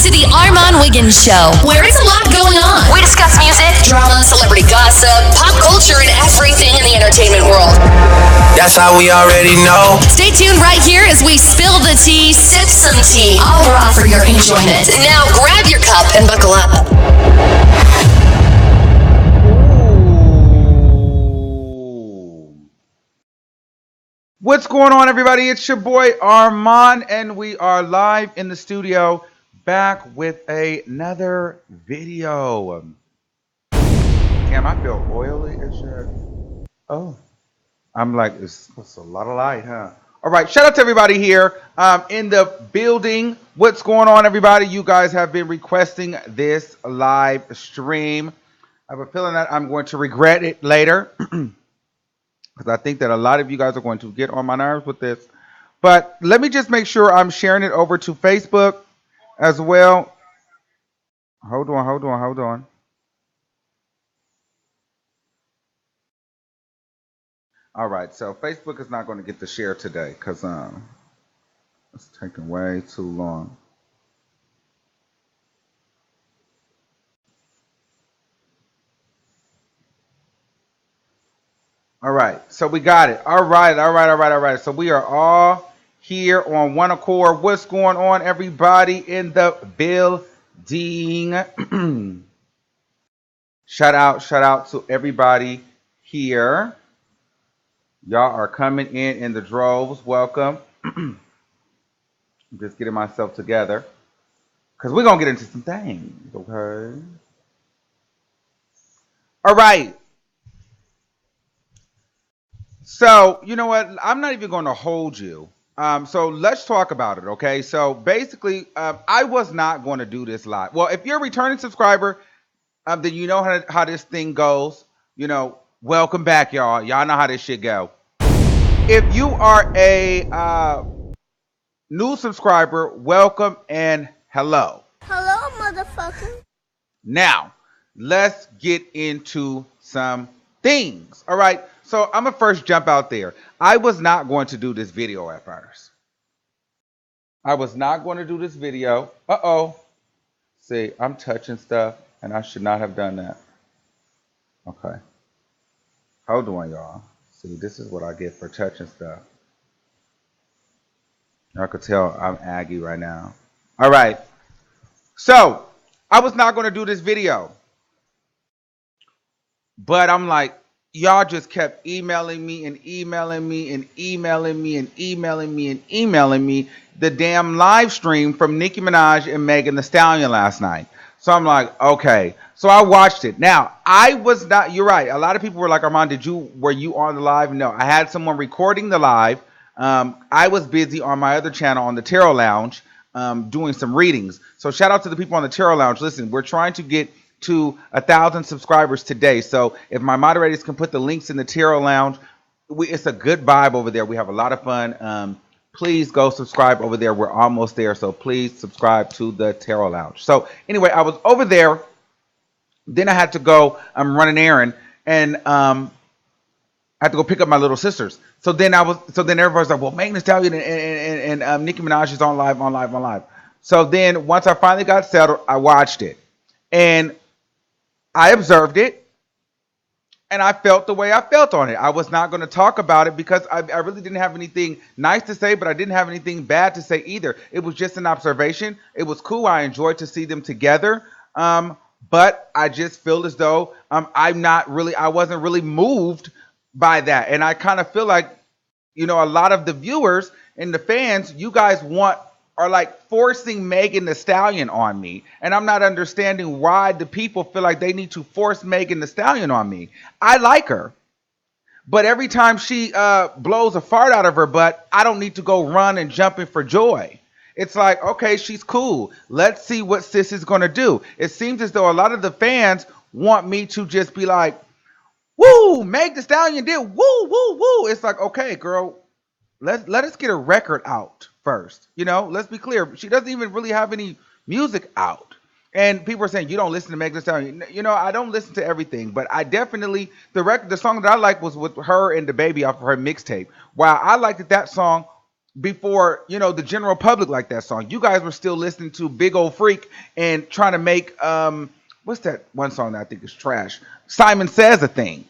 to the Armon Wiggins Show, where it's a lot going on. We discuss music, drama, celebrity gossip, pop culture, and everything in the entertainment world. That's how we already know. Stay tuned right here as we spill the tea, sip some tea, all raw for your enjoyment. Now grab your cup and buckle up. What's going on, everybody? It's your boy Armon, and we are live in the studio back with another video. Damn, I feel oily as shit. Oh, I'm like, it's a lot of light, huh? All right, shout out to everybody here in the building. What's going on, everybody? You guys have been requesting this live stream. I have a feeling that I'm going to regret it later. Because I think that a lot of you guys are going to get on my nerves with this. But let me just make sure I'm sharing it over to Facebook as well. Hold on. All right, so Facebook is not going to get the share today because it's taking way too long. All right, so we got it. All right. So we are all here on one accord. What's going on, everybody in the building? Shout out to everybody here. Y'all are coming in the droves. Welcome. I'm just getting myself together because we're going to get into some things, okay? All right. So, you know what? I'm not even going to hold you. So let's talk about it, okay? So basically, I was not going to do this live. Well, if you're a returning subscriber, then you know how this thing goes. You know, welcome back, y'all. Y'all know how this shit go. If you are a new subscriber, welcome and hello. Hello, motherfucker. Now, let's get into some things. All right. So I'm going to first jump out there. I was not going to do this video at first. I was not going to do this video. Uh-oh. See, I'm touching stuff, and I should not have done that. Okay. Hold on, y'all. See, this is what I get for touching stuff. I could tell I'm aggy right now. All right. So, I was not going to do this video. But I'm like, y'all just kept emailing me the damn live stream from Nicki Minaj and Megan Thee Stallion last night. So I'm like, okay. So I watched it. Now, I was not, you're right. A lot of people were like, Armon, were you on the live? No, I had someone recording the live. I was busy on my other channel on the Tarot Lounge doing some readings. So shout out to the people on the Tarot Lounge. Listen, we're trying to get to 1,000 subscribers today. So if my moderators can put the links in the Tarot Lounge, it's a good vibe over there. We have a lot of fun. Please go subscribe over there. We're almost there. So please subscribe to the Tarot Lounge. So anyway, I was over there. Then I had to go run an errand, and I had to go pick up my little sisters. So then everybody's like, well, Megan Thee Stallion and Nicki Minaj is on live. So then once I finally got settled, I watched it. And I observed it, and I felt the way I felt on it. I was not going to talk about it because I really didn't have anything nice to say, but I didn't have anything bad to say either. It was just an observation. It was cool. I enjoyed to see them together. But I just feel as though I wasn't really moved by that. And I kind of feel like, a lot of the viewers and the fans, you guys are like forcing Megan Thee Stallion on me. And I'm not understanding why the people feel like they need to force Megan Thee Stallion on me. I like her. But every time she blows a fart out of her butt, I don't need to go run and jumping for joy. It's like, okay, she's cool. Let's see what sis is going to do. It seems as though a lot of the fans want me to just be like, woo, Meg Thee Stallion did woo. It's like, okay, girl, let us get a record out first. Let's be clear. She doesn't even really have any music out. And people are saying, you don't listen to Meg Thee Stallion. I don't listen to everything, but I definitely, the song that I like was with her and the baby off of her mixtape. Wow, I liked that song before the general public liked that song. You guys were still listening to Big Old Freak and trying to make what's that one song that I think is trash? Simon Says a thing.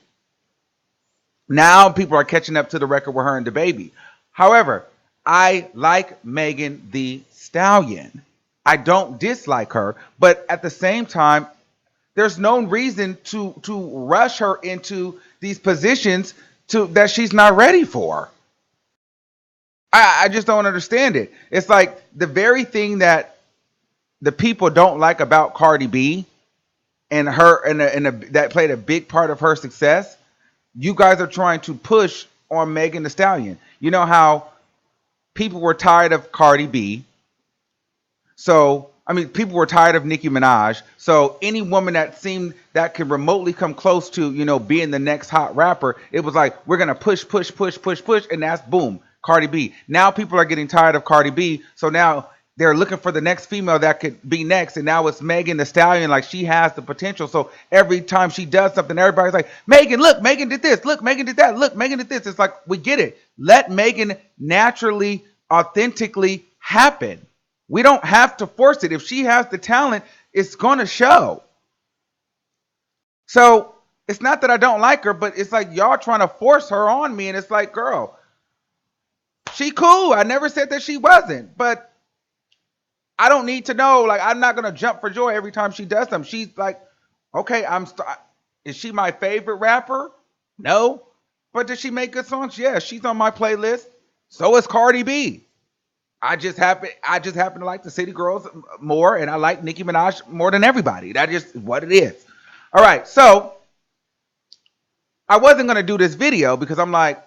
Now people are catching up to the record with her and the baby. However, I like Megan the Stallion. I don't dislike her, but at the same time, there's no reason to rush her into these positions that she's not ready for. I just don't understand it. It's like the very thing that the people don't like about Cardi B and her that played a big part of her success. You guys are trying to push on Megan Thee Stallion. You know how people were tired of Cardi B. So, I mean, people were tired of Nicki Minaj. So any woman that seemed that could remotely come close to, being the next hot rapper, it was like, we're going to push, and that's boom, Cardi B. Now people are getting tired of Cardi B. So now they're looking for the next female that could be next. And now it's Megan Thee Stallion. Like, she has the potential. So every time she does something, everybody's like, Megan, look, Megan did this. Look, Megan did that. Look, Megan did this. It's like, we get it. Let Megan naturally, authentically happen. We don't have to force it. If she has the talent, it's going to show. So it's not that I don't like her, but it's like y'all trying to force her on me. And it's like, girl, she cool. I never said that she wasn't. But I don't need to know. Like, I'm not going to jump for joy every time she does something. She's like, okay, is she my favorite rapper? No. But does she make good songs? Yeah, she's on my playlist. So is Cardi B. I just happen to like the City Girls more, and I like Nicki Minaj more than everybody. That's just what it is. All right, so I wasn't gonna do this video because I'm like,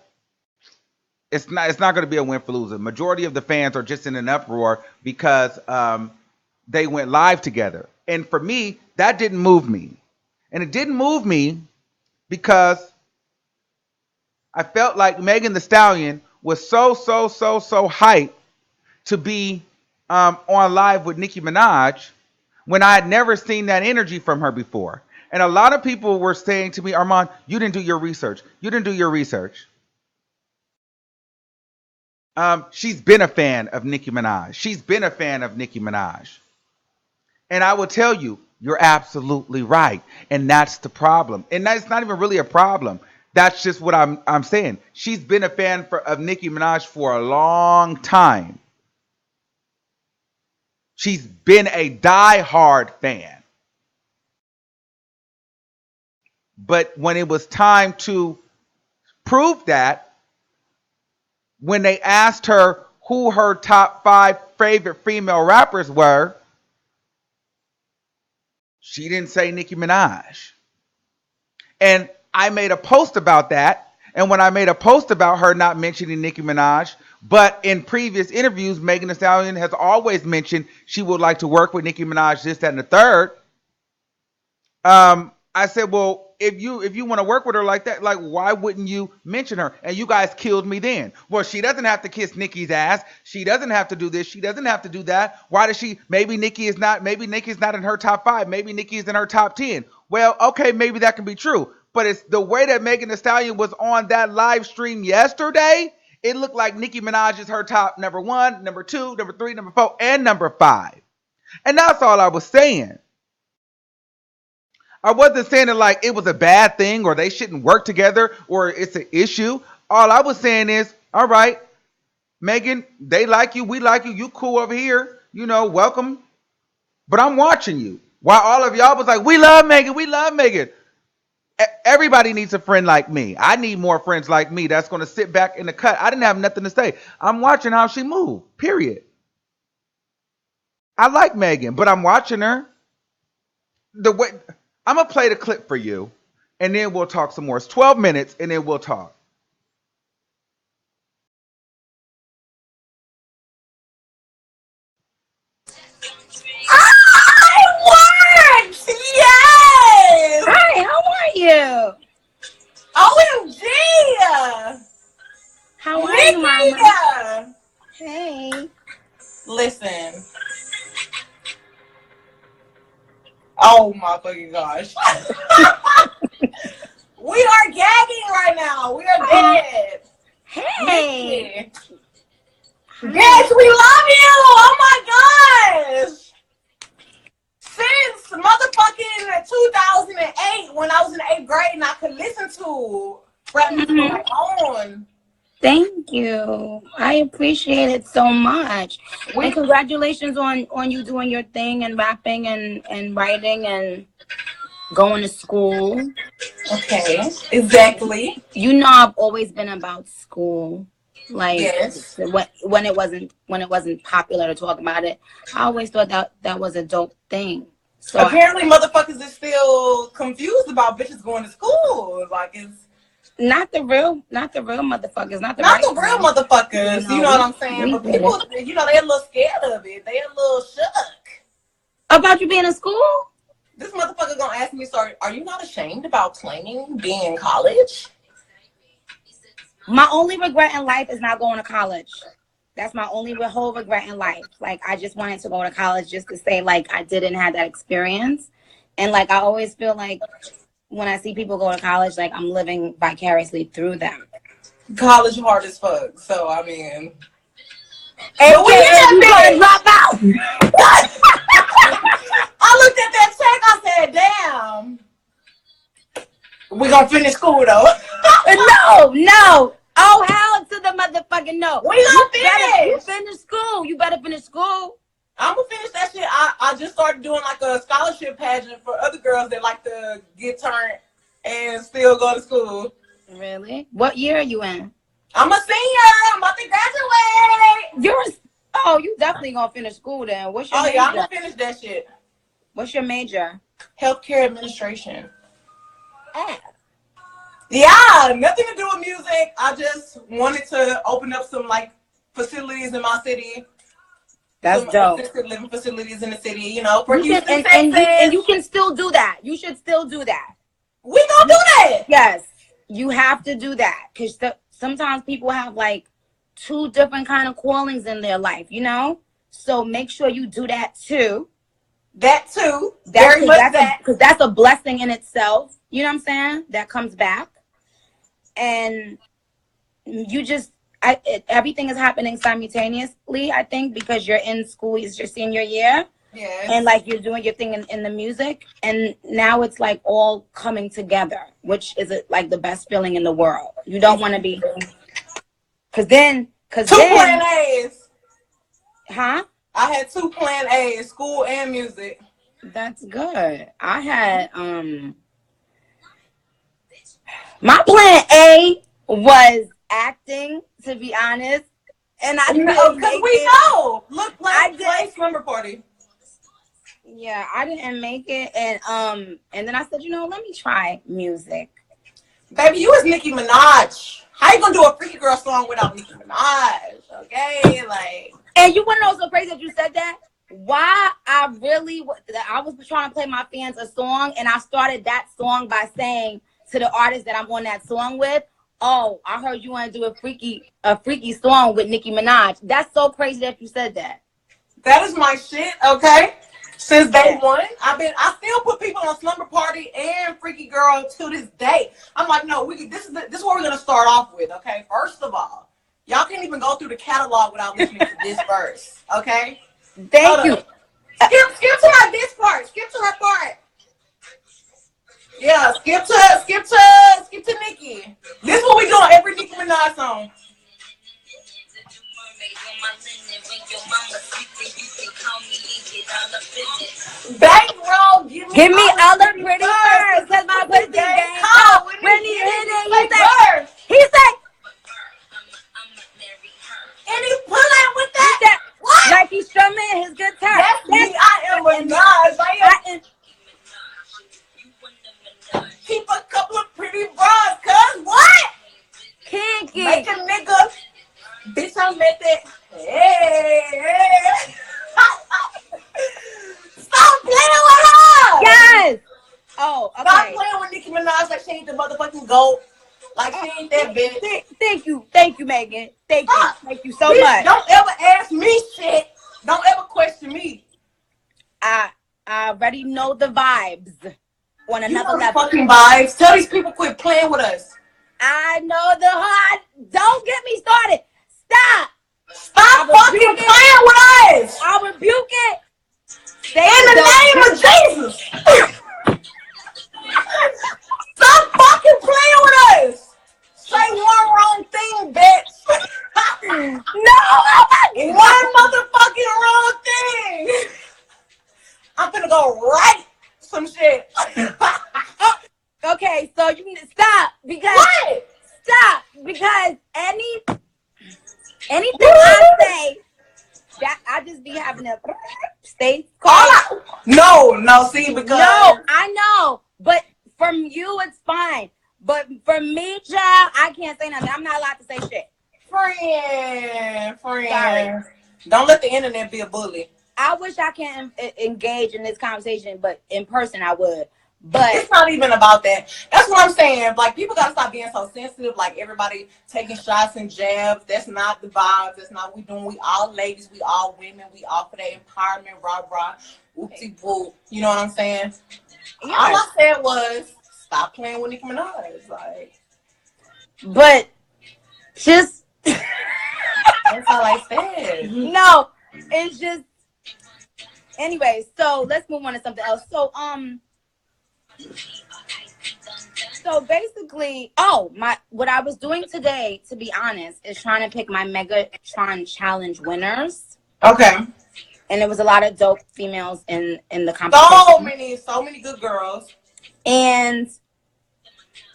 it's not gonna be a win for loser. Majority of the fans are just in an uproar because they went live together, and for me, that didn't move me, and it didn't move me because I felt like Megan Thee Stallion was so hyped to be on live with Nicki Minaj when I had never seen that energy from her before. And a lot of people were saying to me, Armon, you didn't do your research. You didn't do your research. She's been a fan of Nicki Minaj. She's been a fan of Nicki Minaj. And I will tell you, you're absolutely right. And that's the problem. And that's not even really a problem. That's just what I'm saying. She's been a fan of Nicki Minaj for a long time. She's been a die-hard fan. But when it was time to prove that, when they asked her who her top 5 favorite female rappers were, she didn't say Nicki Minaj. And I made a post about that. And when I made a post about her not mentioning Nicki Minaj, but in previous interviews, Megan Thee Stallion has always mentioned she would like to work with Nicki Minaj, this, that, and the third. I said, well, if you want to work with her like that, like, why wouldn't you mention her? And you guys killed me then. Well, she doesn't have to kiss Nicki's ass. She doesn't have to do this. She doesn't have to do that. Why does she? Maybe Nicki's not in her top 5. Maybe Nicki is in her top 10. Well, okay, maybe that can be true. But it's the way that Megan Thee Stallion was on that live stream yesterday. It looked like Nicki Minaj is her top number 1, number 2, number 3, number 4, and number 5. And that's all I was saying. I wasn't saying it like it was a bad thing or they shouldn't work together or it's an issue. All I was saying is, all right, Megan, they like you, we like you, you cool over here, welcome. But I'm watching you. While all of y'all was like, we love Megan, we love Megan. Everybody needs a friend like me. I need more friends like me that's going to sit back in the cut. I didn't have nothing to say. I'm watching how she moved, period. I like Megan, but I'm watching her. I'm going to play the clip for you, and then we'll talk some more. It's 12 minutes, and then we'll talk. It worked! Yes! Hi, how are you? OMG! How are you, Mama? Nicki! Hey. Listen. Oh my fucking gosh. We are gagging right now. We are dead. Hey. Nicki. when I was in the 8th grade and I could listen to rap music on my own. Thank you. I appreciate it so much. And congratulations on you doing your thing and rapping and writing and going to school. Okay, exactly. You know, I've always been about school. Like, yes. when it wasn't popular to talk about it, I always thought that was a dope thing. So apparently, motherfuckers is still confused about bitches going to school. Like, it's not the real motherfuckers, not the real motherfuckers. You know what I'm saying? But people, you know, they're a little scared of it. They're a little shook about you being in school. This motherfucker gonna ask me, "Sorry, are you not ashamed about claiming being in college?" My only regret in life is not going to college. That's my only whole regret in life. Like, I just wanted to go to college just to say, like, I didn't have that experience. And, like, I always feel like when I see people go to college, like, I'm living vicariously through them. College hard as fuck. So, I mean. And we gonna drop out. I looked at that check. I said, damn. We gonna finish school, though. No. Oh, hell to the motherfucking no. We gonna finish. You finish school. You better finish school. I'm gonna finish that shit. I just started doing like a scholarship pageant for other girls that like to get turned and still go to school. Really? What year are you in? I'm a senior. I'm about to graduate. You definitely gonna finish school then. What's your major? Yeah, I'm gonna finish that shit. What's your major? Healthcare administration. Yeah, nothing to do with music. I just wanted to open up some like facilities in my city. That's dope. Assisted living facilities in the city, you know, for Houston, and you can still do that. You should still do that. We gonna do that. Yes, you have to do that because sometimes people have like 2 different kind of callings in their life, you know. So make sure you do that too. Very much that. Because that's a blessing in itself. You know what I'm saying? That comes back. And you just, everything is happening simultaneously, I think, because you're in school, it's your senior year. Yes. And like you're doing your thing in the music. And now it's like all coming together, which is like the best feeling in the world. You don't want to be, because then. 2 plan A's. Huh? I had 2 plan A's, school and music. That's good. I had, my plan A was acting, to be honest, and I didn't because we know. Look, like play slumber party. Yeah, I didn't make it, and then I said, let me try music. Baby, you was Nicki Minaj. How you gonna do a Freaky Girl song without Nicki Minaj? Okay, like. And you wanna know what's so crazy that you said that? Why I was trying to play my fans a song, and I started that song by saying to the artist that I'm on that song with, "Oh, I heard you want to do a freaky song with Nicki Minaj." That's so crazy that you said that. That is my shit, okay? Since day one, I still put people on Slumber Party and Freaky Girl to this day. I'm like, no, this is what we're gonna start off with, okay? First of all, y'all can't even go through the catalog without listening to this verse, okay? Thank you. Skip to this part. Skip to her part. Yeah, skip to Nicki. This is what we do on every Nicki Minaj song. Bankroll, give me all the pretty birds. Cause my pussy game cold. When he hit it, he said, and he pull out with that. What? Like he's strumming his guitar. That's me. I am a Nas. Keep a couple of pretty bras, cuz what? Kinky. Make a nigga. Bitch, I met that. Hey. Stop playing with her. Yes. Oh, okay. Stop playing with Nicki Minaj like she ain't the motherfucking GOAT. Like she ain't that bitch. Thank you, Megan. Thank you so much. Don't ever ask me shit. Don't ever question me. I already know the vibes on another level. Fucking vibes. Tell these people quit playing with us. I know the heart. Don't get me started. Stop fucking playing with us. I'll rebuke it. In the name of Jesus. Stop fucking playing with us. Say one wrong thing, bitch. No, One motherfucking wrong thing. I'm gonna go write some shit. Okay, so you need to stop because What? stop because anything I say that I just be having to stay calm. No, see, because No, I know, but from you it's fine. But for me, child, I can't say nothing. I'm not allowed to say shit. friend. Sorry. Don't let the internet be a bully. I wish I can engage in this conversation, but in person I would. But It's not even about that. That's what I'm saying. Like, people gotta stop being so sensitive. Like, everybody taking shots and jabs. That's not the vibes. That's not what we doing. We all ladies. We all women. We all for that empowerment. Rah rah. Whoopsie whoop. You know what I'm saying? yeah. All I said was stop playing with Nicki Minaj. Like, but just that's all I said. no, it's just anyway. So let's move on to something else. So basically, what I was doing today, to be honest, is trying to pick my Megatron challenge winners. Okay. And there was a lot of dope females in the competition. So many good girls. And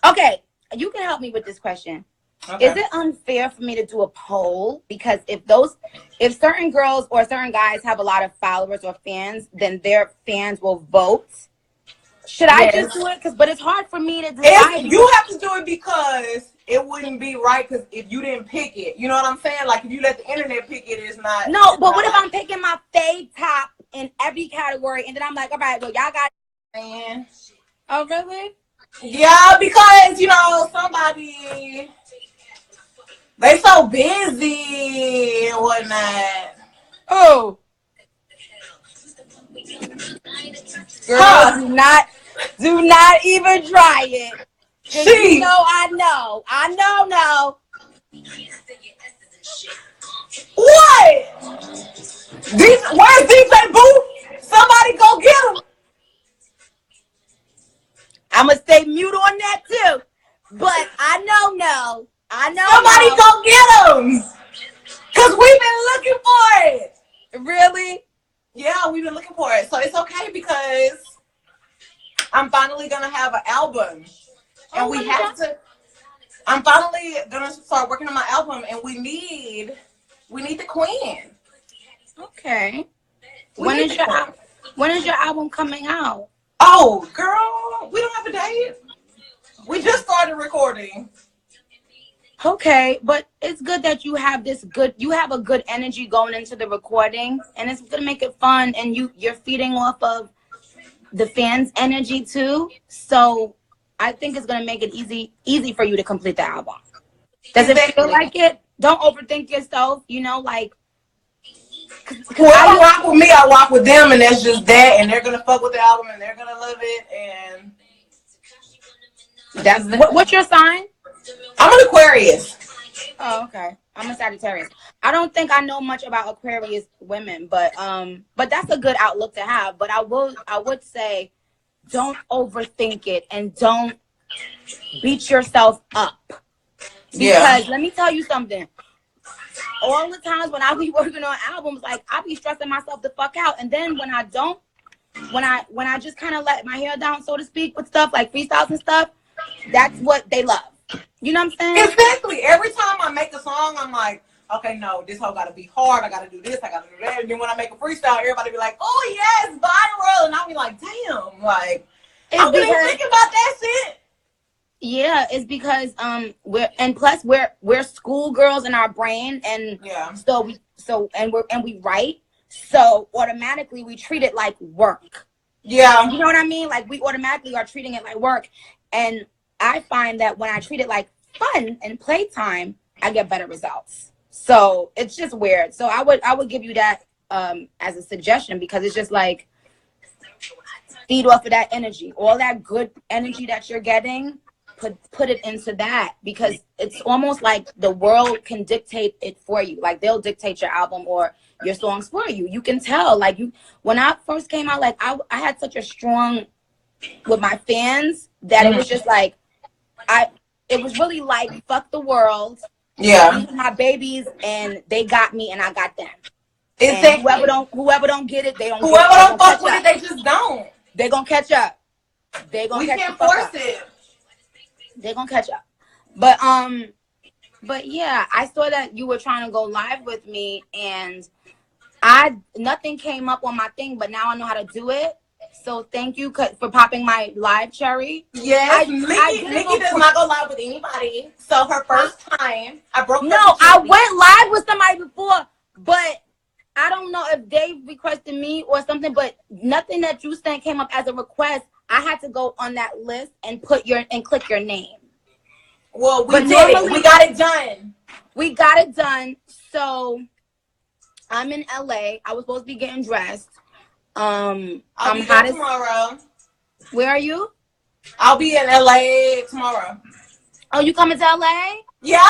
okay, you can help me with this question. Okay. Is it unfair for me to do a poll? Because if certain girls or certain guys have a lot of followers or fans, then their fans will vote. Should I just do it? But it's hard for me to decide. You have to do it because it wouldn't be right. Because if you didn't pick it, you know what I'm saying? Like, if you let the internet pick it, it's not. No, but what if I'm picking my fave top in every category, and then I'm like, all right, well, y'all got. Man. Oh, really? Yeah, because somebody they so busy and whatnot. Oh. Girl, do not even try it. You know I know. What? Where's DJ Boo? Somebody go get him. I'm gonna stay mute on that too. But I know. Somebody go get him. Cause we've been looking for it. Really? Yeah, we've been looking for it. So it's okay because I'm finally gonna have an album. And I'm finally gonna start working on my album, and we need the queen. Okay. When is your album coming out? Oh, girl, we don't have a date. We just started recording. Okay, but it's good that you have a good energy going into the recording, and it's gonna make it fun, and you're feeding off of the fans' energy too. So I think it's gonna make it easy for you to complete the album. Does it feel like it? Don't overthink yourself, like Whoever rock with me, I rock with them, and that's just that, and they're gonna fuck with the album and they're gonna love it, and that's what's your sign? I'm an Aquarius. Oh, okay. I'm a Sagittarius. I don't think I know much about Aquarius women, but that's a good outlook to have. But I would say don't overthink it and don't beat yourself up. Because let me tell you something. All the times when I be working on albums, like I be stressing myself the fuck out. And then when I just kind of let my hair down, so to speak, with stuff like freestyles and stuff, that's what they love. You know what I'm saying? Exactly. Every time I make a song, I'm like, okay, no, this whole gotta be hard. I gotta do this, I gotta do that. And then when I make a freestyle, everybody be like, oh yes, viral. And I'll be like, damn, like I'm really thinking about that shit. Yeah, it's because we're schoolgirls in our brain, and we write, so automatically we treat it like work. Yeah, you know what I mean? Like we automatically are treating it like work, and I find that when I treat it like fun and playtime, I get better results. So it's just weird. So I would give you that as a suggestion, because it's just like feed off of that energy, all that good energy that you're getting. Put it into that, because it's almost like the world can dictate it for you. Like they'll dictate your album or your songs for you. You can tell. Like when I first came out, like I had such a strong with my fans that it was just like it was really like fuck the world. Yeah. These are my babies, and they got me, and I got them. Exactly. And whoever don't get it, they don't. Whoever get it. don't fuck with it, they just don't. They gonna catch up. We can't force it. They gonna catch up. But yeah, I saw that you were trying to go live with me, and nothing came up on my thing, but now I know how to do it. So thank you for popping my live cherry. Yes, Nicki does not go live with anybody. So her first time, I broke. No, I went live with somebody before, but I don't know if they requested me or something. But nothing that you sent came up as a request. I had to go on that list and click your name. Well, we did it. We got it done. We got it done. So I'm in LA. I was supposed to be getting dressed. I'll I'm be hot there tomorrow. Where are you? I'll be in LA tomorrow. Oh, you coming to LA? Yeah.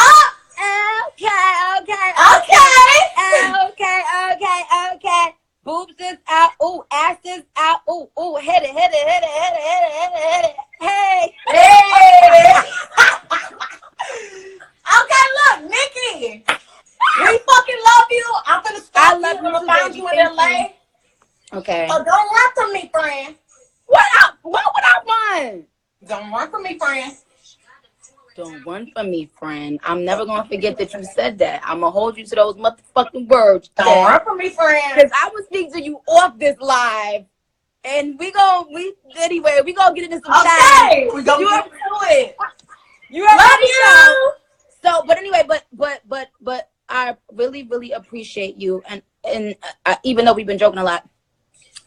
Okay. Boobs is out. Ooh, ass is out. Ooh, hit it. Hey. Okay, look, Nicki. We fucking love you. I'm gonna stop you. I'm gonna find you in LA. Okay. So don't run from me, friend. What would I run? Don't run from me, friend. Don't run from me, friend. I'm never gonna forget that you said that. I'm gonna hold you to those motherfucking words. Don't run from me, friend. Because I will speak to you off this live, and we gonna get into some time. Okay, we gonna get into it. You love you. So, but anyway, but I really, really appreciate you, and even though we've been joking a lot,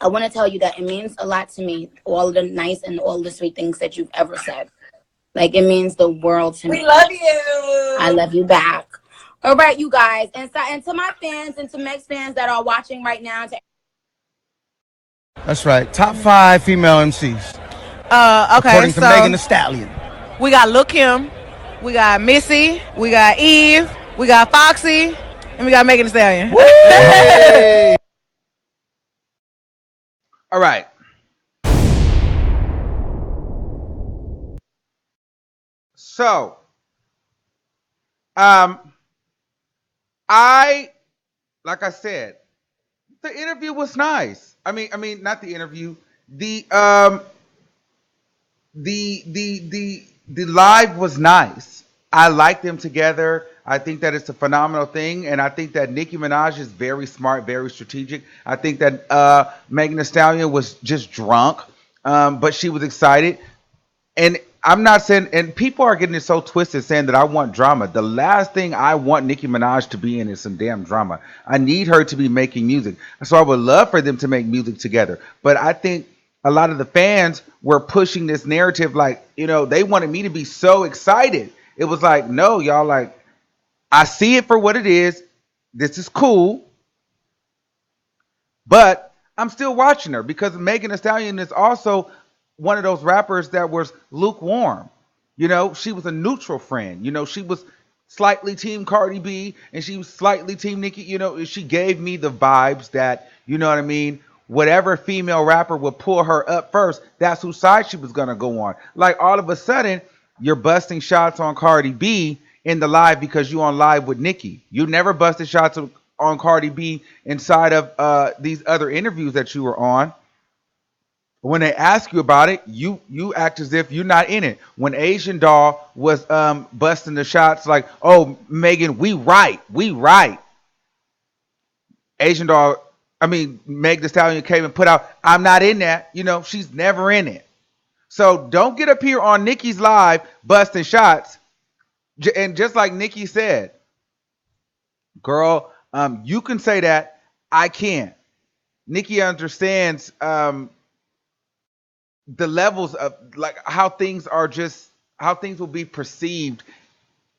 I want to tell you that it means a lot to me, all of the nice and all the sweet things that you've ever said. Like, it means the world to me. We love you. I love you back. All right, you guys. And to my fans and to Meg's fans that are watching right now. That's right. Top 5 female MCs. Okay, according to Megan Thee Stallion. We got Lil' Kim, we got Missy, we got Eve, we got Foxy, and we got Megan Thee Stallion. Hey! All right. So, like I said, the interview was nice. I mean, not the interview. The live was nice. I like them together. I think that it's a phenomenal thing, and I think that Nicki Minaj is very smart, very strategic. I think that Megan Thee Stallion was just drunk, but she was excited. And I'm not saying, and people are getting it so twisted saying that I want drama. The last thing I want Nicki Minaj to be in is some damn drama. I need her to be making music. So I would love for them to make music together. But I think a lot of the fans were pushing this narrative like, they wanted me to be so excited. It was like, no, y'all, like, I see it for what it is. This is cool. But I'm still watching her because Megan Thee Stallion is also one of those rappers that was lukewarm. She was a neutral friend. She was slightly team Cardi B and she was slightly team Nicki. She gave me the vibes that, whatever female rapper would pull her up first, that's whose side she was going to go on. Like, all of a sudden, you're busting shots on Cardi B in the live because you on live with Nicki. You never busted shots on Cardi B inside of these other interviews that you were on. When they ask you about it, you act as if you're not in it. When Asian Doll was busting the shots like, oh, Megan, we right. Asian Doll, Meg Thee Stallion came and put out, I'm not in that. She's never in it. So don't get up here on Nicki's live busting shots. And just like Nicki said, girl, you can say that. I can't. Nicki understands the levels of like how things will be perceived,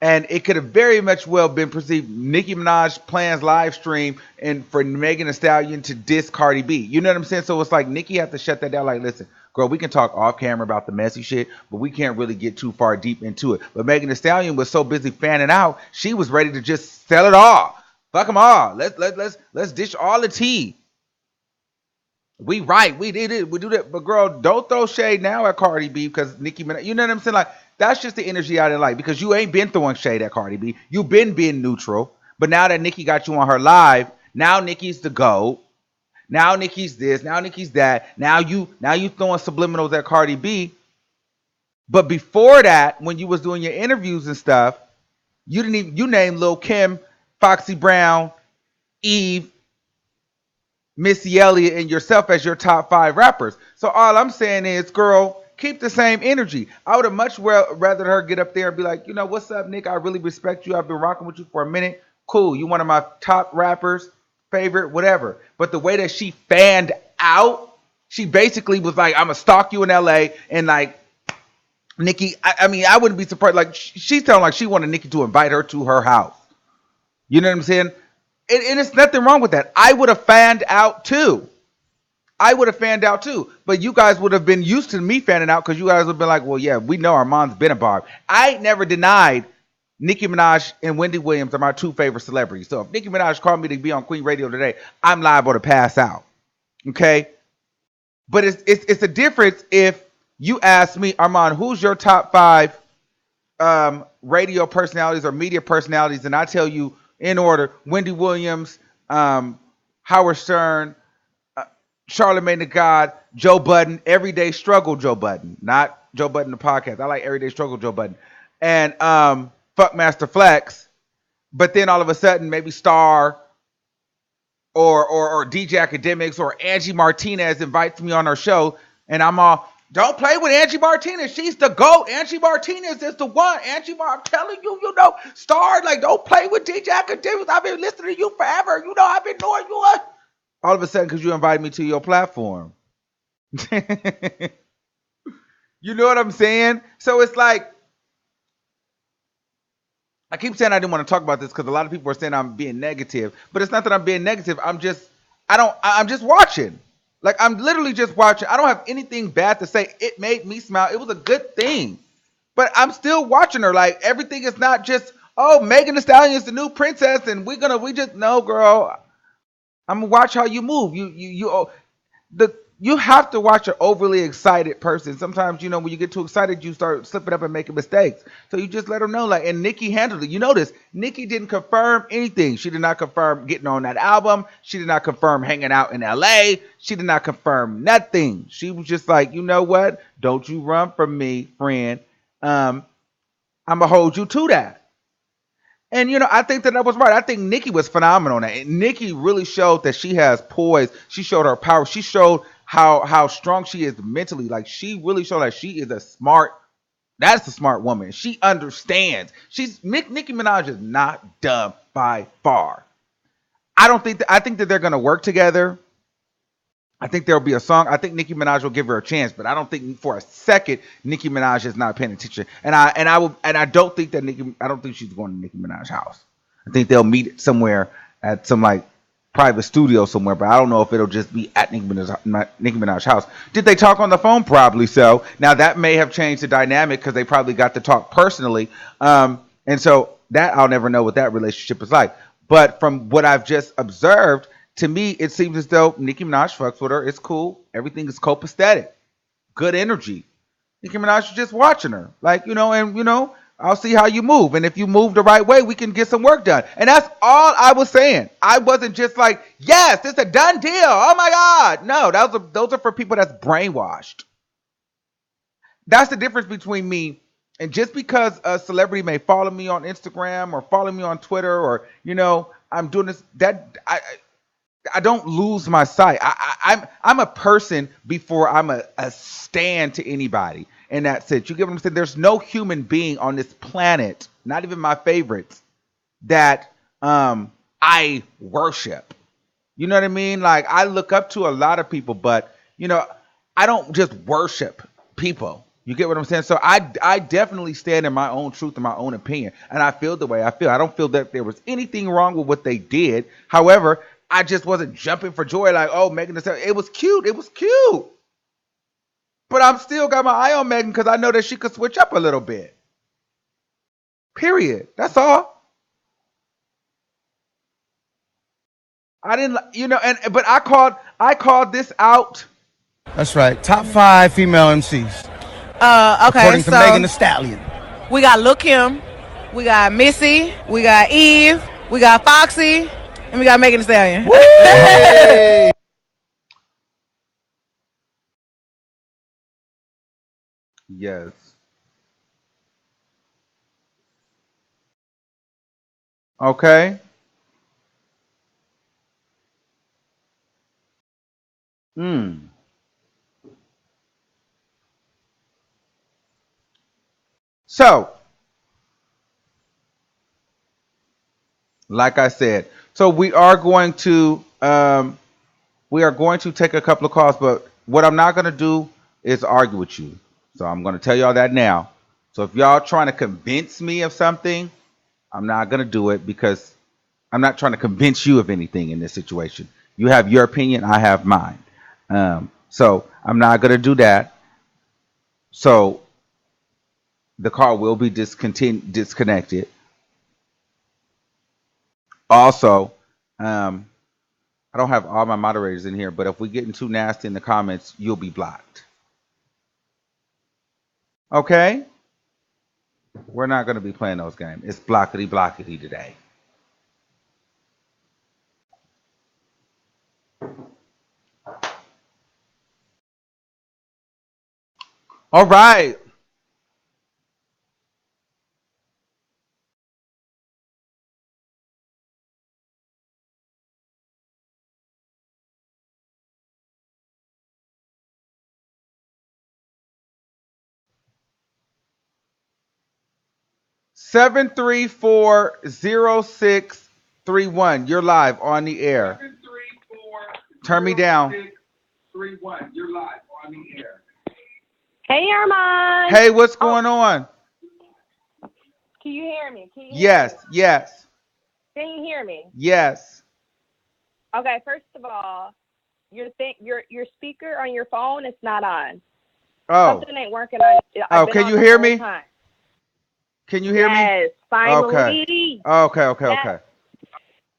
and it could have very much well been perceived. Nicki Minaj plans live stream and for Megan Thee Stallion to diss Cardi B. You know what I'm saying? So it's like Nicki had to shut that down. Like, listen, girl, we can talk off camera about the messy shit, but we can't really get too far deep into it. But Megan Thee Stallion was so busy fanning out, she was ready to just sell it all. Fuck them all. Let's dish all the tea. We right, we did it, we do that. But girl, don't throw shade now at Cardi B because Nicki Minaj. You know what I'm saying? Like that's just the energy I didn't like because you ain't been throwing shade at Cardi B. You've been being neutral. But now that Nicki got you on her live, now Nicki's the GOAT. Now Nicki's this. Now Nicki's that. Now you throwing subliminals at Cardi B. But before that, when you was doing your interviews and stuff, you didn't even you named Lil Kim, Foxy Brown, Eve, Missy Elliott, and yourself as your top 5 rappers. So all I'm saying is, girl, keep the same energy. I would have much rather her get up there and be like, you know, what's up, Nick? I really respect you. I've been rocking with you for a minute. Cool. You one of my top rappers, favorite, whatever. But the way that she fanned out, she basically was like, I'm gonna stalk you in LA and like Nicki. I mean, I wouldn't be surprised. Like she's telling like she wanted Nicki to invite her to her house. You know what I'm saying? And it's nothing wrong with that. I would have fanned out too. I would have fanned out too. But you guys would have been used to me fanning out because you guys would have been like, well, yeah, we know Armon's been a barb. I never denied Nicki Minaj and Wendy Williams are my 2 favorite celebrities. So if Nicki Minaj called me to be on Queen Radio today, I'm liable to pass out. Okay? But it's a difference if you ask me, Armon, who's your top 5 radio personalities or media personalities, and I tell you in order: Wendy Williams, Howard Stern, Charlamagne the God, Joe Budden, Everyday Struggle Joe Budden, not Joe Budden the podcast. I like Everyday Struggle Joe Budden, and Fuckmaster Flex. But then all of a sudden, maybe Star or DJ Academics or Angie Martinez invites me on her show, and I'm all, don't play with Angie Martinez. She's the GOAT. Angie Martinez is the one. I'm telling you, you know, Star, like, don't play with DJ Academics. I've been listening to you forever. You know, I've been knowing you. All of a sudden, because you invited me to your platform. You know what I'm saying? So it's like, I keep saying I didn't want to talk about this because a lot of people are saying I'm being negative, but it's not that I'm being negative. I'm just watching. Like, I'm literally just watching. I don't have anything bad to say. It made me smile. It was a good thing. But I'm still watching her. Like, everything is not just, oh, Megan Thee Stallion is the new princess and no, girl. I'm gonna watch how you move. You have to watch an overly excited person. Sometimes, you know, when you get too excited, you start slipping up and making mistakes. So you just let them know. Like, and Nicki handled it. You notice Nicki didn't confirm anything. She did not confirm getting on that album. She did not confirm hanging out in LA. She did not confirm nothing. She was just like, you know what? Don't you run from me, friend. I'm gonna hold you to that. And you know, I think that was right. I think Nicki was phenomenal on that. And Nicki really showed that she has poise. She showed her power. She showed how strong she is mentally. Like, she really showed that she is that's a smart woman. She understands. Nicki Minaj is not dumb by far. I think that they're gonna work together. I think there'll be a song. I think Nicki Minaj will give her a chance, but I don't think for a second Nicki Minaj is not paying attention. And I don't think I don't think she's going to Nicki Minaj's house. I think they'll meet somewhere at some like private studio somewhere, but I don't know if it'll just be at Nicki Minaj's house. Did they talk on the phone? Probably so. Now that may have changed the dynamic because they probably got to talk personally. And so that I'll never know what that relationship is like. But from what I've just observed, to me, it seems as though Nicki Minaj fucks with her. It's cool. Everything is copacetic. Good energy. Nicki Minaj is just watching her. Like, you know, and, you know, I'll see how you move. And if you move the right way, we can get some work done. And that's all I was saying. I wasn't just like, yes, it's a done deal. Oh, my God. No, those are for people that's brainwashed. That's the difference between me. And just because a celebrity may follow me on Instagram or follow me on Twitter or, you know, I'm doing this, I don't lose my sight. I'm a person before I'm a stand to anybody in that sense. You get what I'm saying? There's no human being on this planet, not even my favorites, that I worship. You know what I mean? Like, I look up to a lot of people, but, you know, I don't just worship people. You get what I'm saying? So I definitely stand in my own truth and my own opinion. And I feel the way I feel. I don't feel that there was anything wrong with what they did. However, I just wasn't jumping for joy like, oh, Megan Thee Stallion. It was cute. It was cute. But I'm still got my eye on Megan because I know that she could switch up a little bit. Period. That's all. I didn't, but I called this out. That's right. Top 5 female MCs, Okay, according to Megan so Thee Stallion. we got Lil Kim, we got Missy, we got Eve, we got Foxy, and we got Megan Thee Stallion. Hey! Yes. Okay. Hmm. So, like I said, so we are going to take a couple of calls, but what I'm not going to do is argue with you. So I'm going to tell y'all that now. So if y'all trying to convince me of something, I'm not going to do it because I'm not trying to convince you of anything in this situation. You have your opinion, I have mine. So I'm not going to do that. So the call will be disconnected. Also, I don't have all my moderators in here, but if we getting too nasty in the comments, you'll be blocked. Okay? We're not going to be playing those games. It's blockety blockety today. All right. 7340631. You're live on the air. Turn me down. Hey, Armon. Hey, what's Oh, going on? can you hear me? Can you hear me? Yes, yes, Can you hear me? yes. Okay. First of all, your speaker on your phone is not on. Oh, Something ain't working on. I've oh, been can on you the hear whole me? time. Can you hear me? Yes, Okay. finally. Okay, okay, Yes. okay.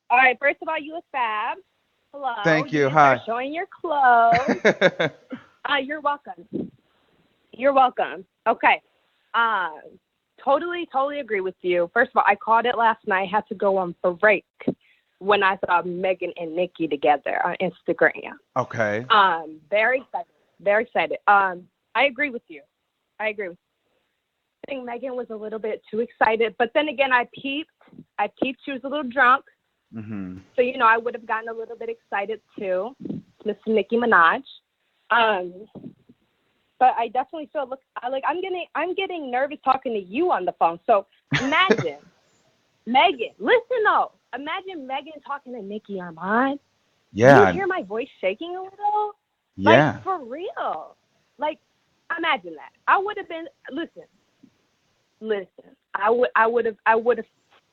All right. First of all, you look fab. Hello. Thank You you. need to start Hi. showing your clothes. You're welcome. You're welcome. Okay. Uh, totally agree with you. First of all, I called it last night. Had to go on break when I saw Megan and Nicki together on Instagram. Okay. Very excited. Very excited. I agree with you. I think Megan was a little bit too excited, but then again, I peeped. She was a little drunk, Mm-hmm. so I would have gotten a little bit excited too, Miss Nicki Minaj. But I definitely feel I'm getting nervous talking to you on the phone. So imagine Megan. Listen though, imagine Megan talking to Nicki Armon. You Yeah. hear my voice shaking a little? Yeah. Like, for real. Like, imagine that. I would have been, listen. I would have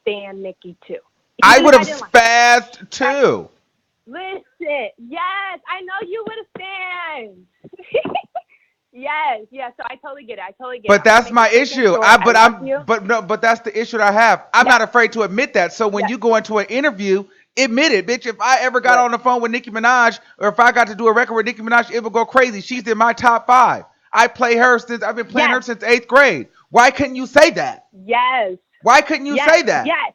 stand Nicki too. I Even would if have I didn't like her. spazzed too. Listen, yes, I know you would have stand. Yes. So I totally get it. But I'm gonna that's make my it quick and issue. short. I love you. But that's the issue that I have. I'm Yes. not afraid to admit that. So when Yes. you go into an interview, admit it, bitch. If I ever got Right. on the phone with Nicki Minaj, or if I got to do a record with Nicki Minaj, it would go crazy. She's in my top 5. I've been playing her Yes. since 8th grade. Why couldn't you say that? Yes. Why couldn't you say that? Yes.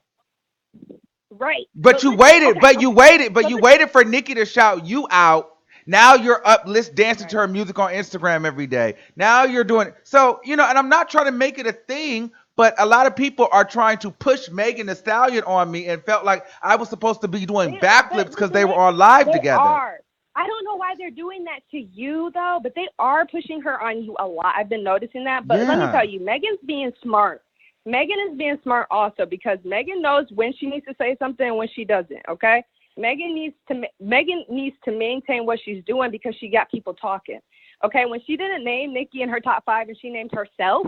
Right. But But you listen. waited, Okay. but you waited, but So you listen. waited for Nicki to shout you out. Now you're up list dancing to Right. her music on Instagram every day. Now you're doing it. So, and I'm not trying to make it a thing, but a lot of people are trying to push Megan Thee Stallion on me and felt like I was supposed to be doing backflips But because listen, they were on live they together. are. I don't know why they're doing that to you though, but they are pushing her on you a lot. I've been noticing that. But let me Yeah. tell you, Megan's being smart. Megan is being smart also because Megan knows when she needs to say something and when she doesn't. Okay, Megan needs to maintain what she's doing because she got people talking. Okay, when she didn't name Nicki in her top 5 and she named herself,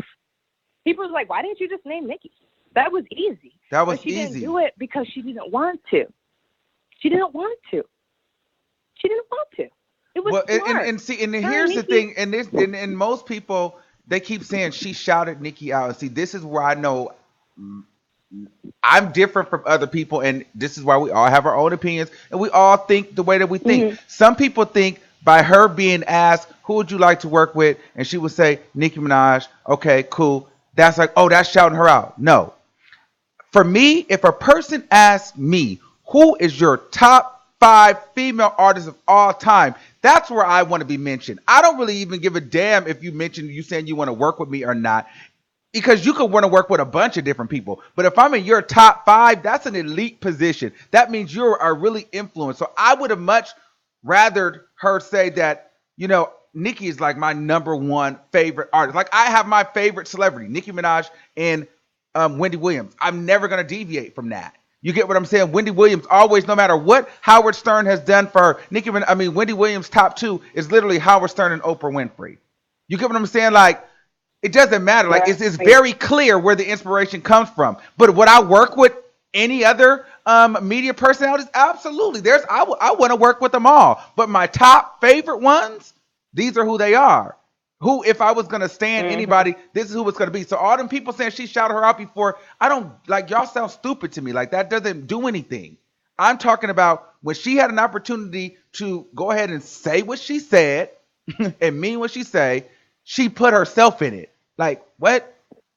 people was like, "Why didn't you just name Nicki?" That was easy. That was but she easy. didn't do it because she didn't want to. She didn't want to. It was Well, smart. and Her here's the Nicki. thing, and most people they keep saying she shouted Nicki out. And see, this is where I know I'm different from other people, and this is why we all have our own opinions, and we all think the way that we think. Mhm. Some people think by her being asked, "Who would you like to work with?" and she would say, "Nicki Minaj." Okay, cool. That's like, oh, that's shouting her out. No, for me, if a person asks me, "Who is your top 5 female artists of all time?" That's where I want to be mentioned. I don't really even give a damn if you mention you saying you want to work with me or not, because you could want to work with a bunch of different people. But if I'm in your top 5, that's an elite position. That means you're a really influenced. So I would have much rather her say that, Nicki is like my number one favorite artist. Like I have my favorite celebrity, Nicki Minaj and Wendy Williams. I'm never gonna deviate from that. You get what I'm saying? Wendy Williams always, no matter what Howard Stern has done for her, Wendy Williams' top 2 is literally Howard Stern and Oprah Winfrey. You get what I'm saying? Like, it doesn't matter. Like it's Right. very clear where the inspiration comes from. But would I work with any other media personalities? Absolutely. I want to work with them all. But my top favorite ones, these are who they are. Who, if I was gonna stand Mhm. anybody, this is who it's gonna be. So all them people saying she shouted her out before, I don't like, y'all sound stupid to me. Like that doesn't do anything. I'm talking about when she had an opportunity to go ahead and say what she said and mean what she say, she put herself in it. Like, what?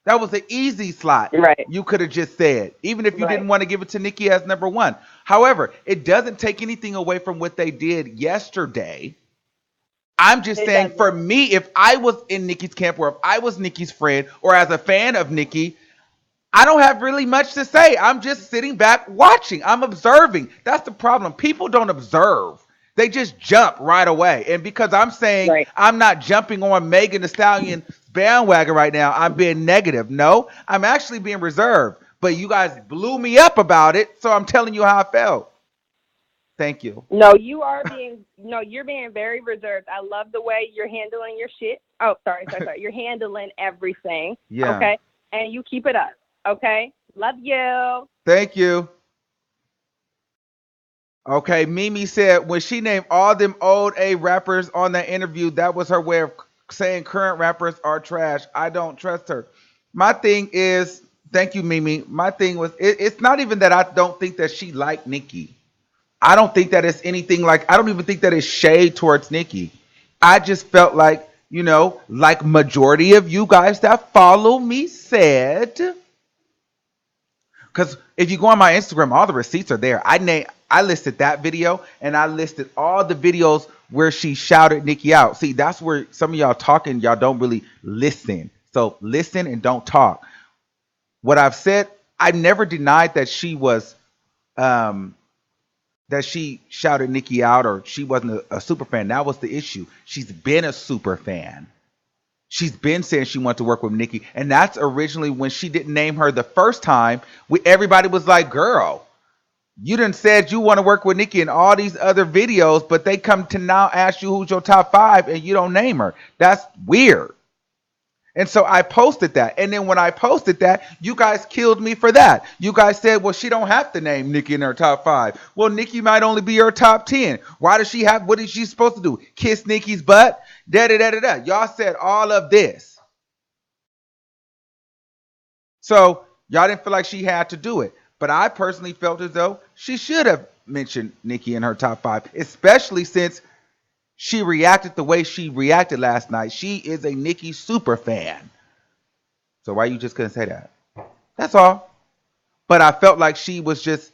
That was an easy slot. Right. You could have just said, even if you Right. didn't want to give it to Nicki as number one. However, it doesn't take anything away from what they did yesterday. I'm just It saying, for doesn't. me, if I was in Nicki's camp or if I was Nicki's friend or as a fan of Nicki, I don't have really much to say. I'm just sitting back watching. I'm observing. That's the problem. People don't observe. They just jump right away. And because I'm saying Right. I'm not jumping on Megan Thee Stallion bandwagon right now, I'm being negative. No, I'm actually being reserved. But you guys blew me up about it, so I'm telling you how I felt. Thank you. No, you're being very reserved. I love the way you're handling your shit. Oh, sorry. You're handling everything. Yeah. Okay. And you keep it up. Okay. Love you. Thank you. Okay, Mimi said when she named all them old A rappers on that interview, that was her way of saying current rappers are trash. I don't trust her. My thing is, thank you, Mimi. My thing was, it's not even that I don't think that she liked Nicki. I don't think that it's anything like, I don't even think that it's shade towards Nicki. I just felt like, like majority of you guys that follow me said, because if you go on my Instagram, all the receipts are there. I listed that video and I listed all the videos where she shouted Nicki out. See, that's where some of y'all talking, y'all don't really listen. So listen and don't talk. What I've said, I never denied that she was um that she shouted Nicki out or she wasn't a super fan. That was the issue. She's been a super fan. She's been saying she wanted to work with Nicki, and that's originally when she didn't name her the first time. Everybody was like, "Girl, you done said you want to work with Nicki in all these other videos, but they come to now ask you who's your top 5, and you don't name her. That's weird." And so I posted that, and then when I posted that, you guys killed me for that. You guys said, "Well, she don't have to name Nicki in her top 5. Well, Nicki might only be her top 10. Why does she have? What is she supposed to do? Kiss Nicki's butt?" Da da da da da. Y'all said all of this. So y'all didn't feel like she had to do it. But I personally felt as though she should have mentioned Nicki in her top 5, especially since she reacted the way she reacted last night. She is a Nicki super fan. So why you just couldn't say that? That's all. But I felt like she was just,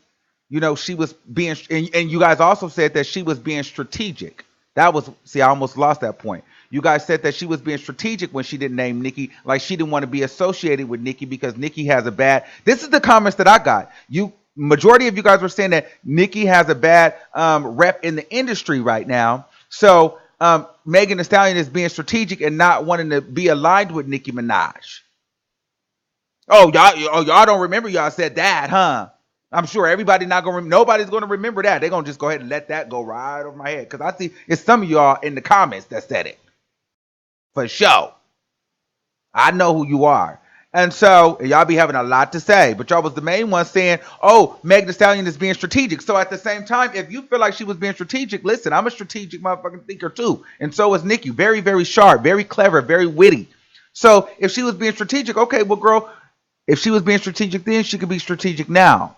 she was being, and you guys also said that she was being strategic. That was, see, I almost lost that point. You guys said that she was being strategic when she didn't name Nicki, like she didn't want to be associated with Nicki because Nicki has a bad. This is the comments that I got. Majority of you guys were saying that Nicki has a bad rep in the industry right now. So Megan Thee Stallion is being strategic and not wanting to be aligned with Nicki Minaj. Oh, y'all don't remember y'all said that, huh? I'm sure everybody not gonna nobody's gonna remember that. They're gonna just go ahead and let that go right over my head. Cause I see it's some of y'all in the comments that said it. For sure. I know who you are. And so y'all be having a lot to say, but y'all was the main one saying, "Oh, Meg Thee Stallion is being strategic." So at the same time, if you feel like she was being strategic, listen, I'm a strategic motherfucking thinker too, and so is Nicki. Very, very sharp, very clever, very witty. So if she was being strategic, okay, well, girl, If she was being strategic then, she could be strategic now.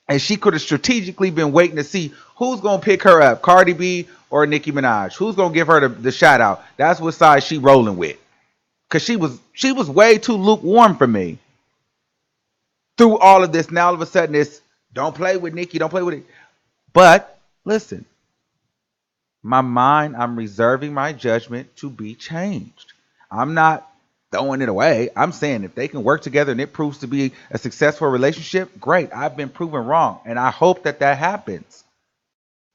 And she could have strategically been waiting to see who's gonna pick her up, Cardi B or Nicki Minaj. Who's gonna give her the shout out? That's what side she rolling with. Cause she was way too lukewarm for me through all of this. Now all of a sudden it's don't play with Nicki, don't play with it. But listen, my mind, I'm reserving my judgment to be changed. I'm not throwing it away. I'm saying if they can work together and it proves to be a successful relationship, great. I've been proven wrong, and I hope that that happens.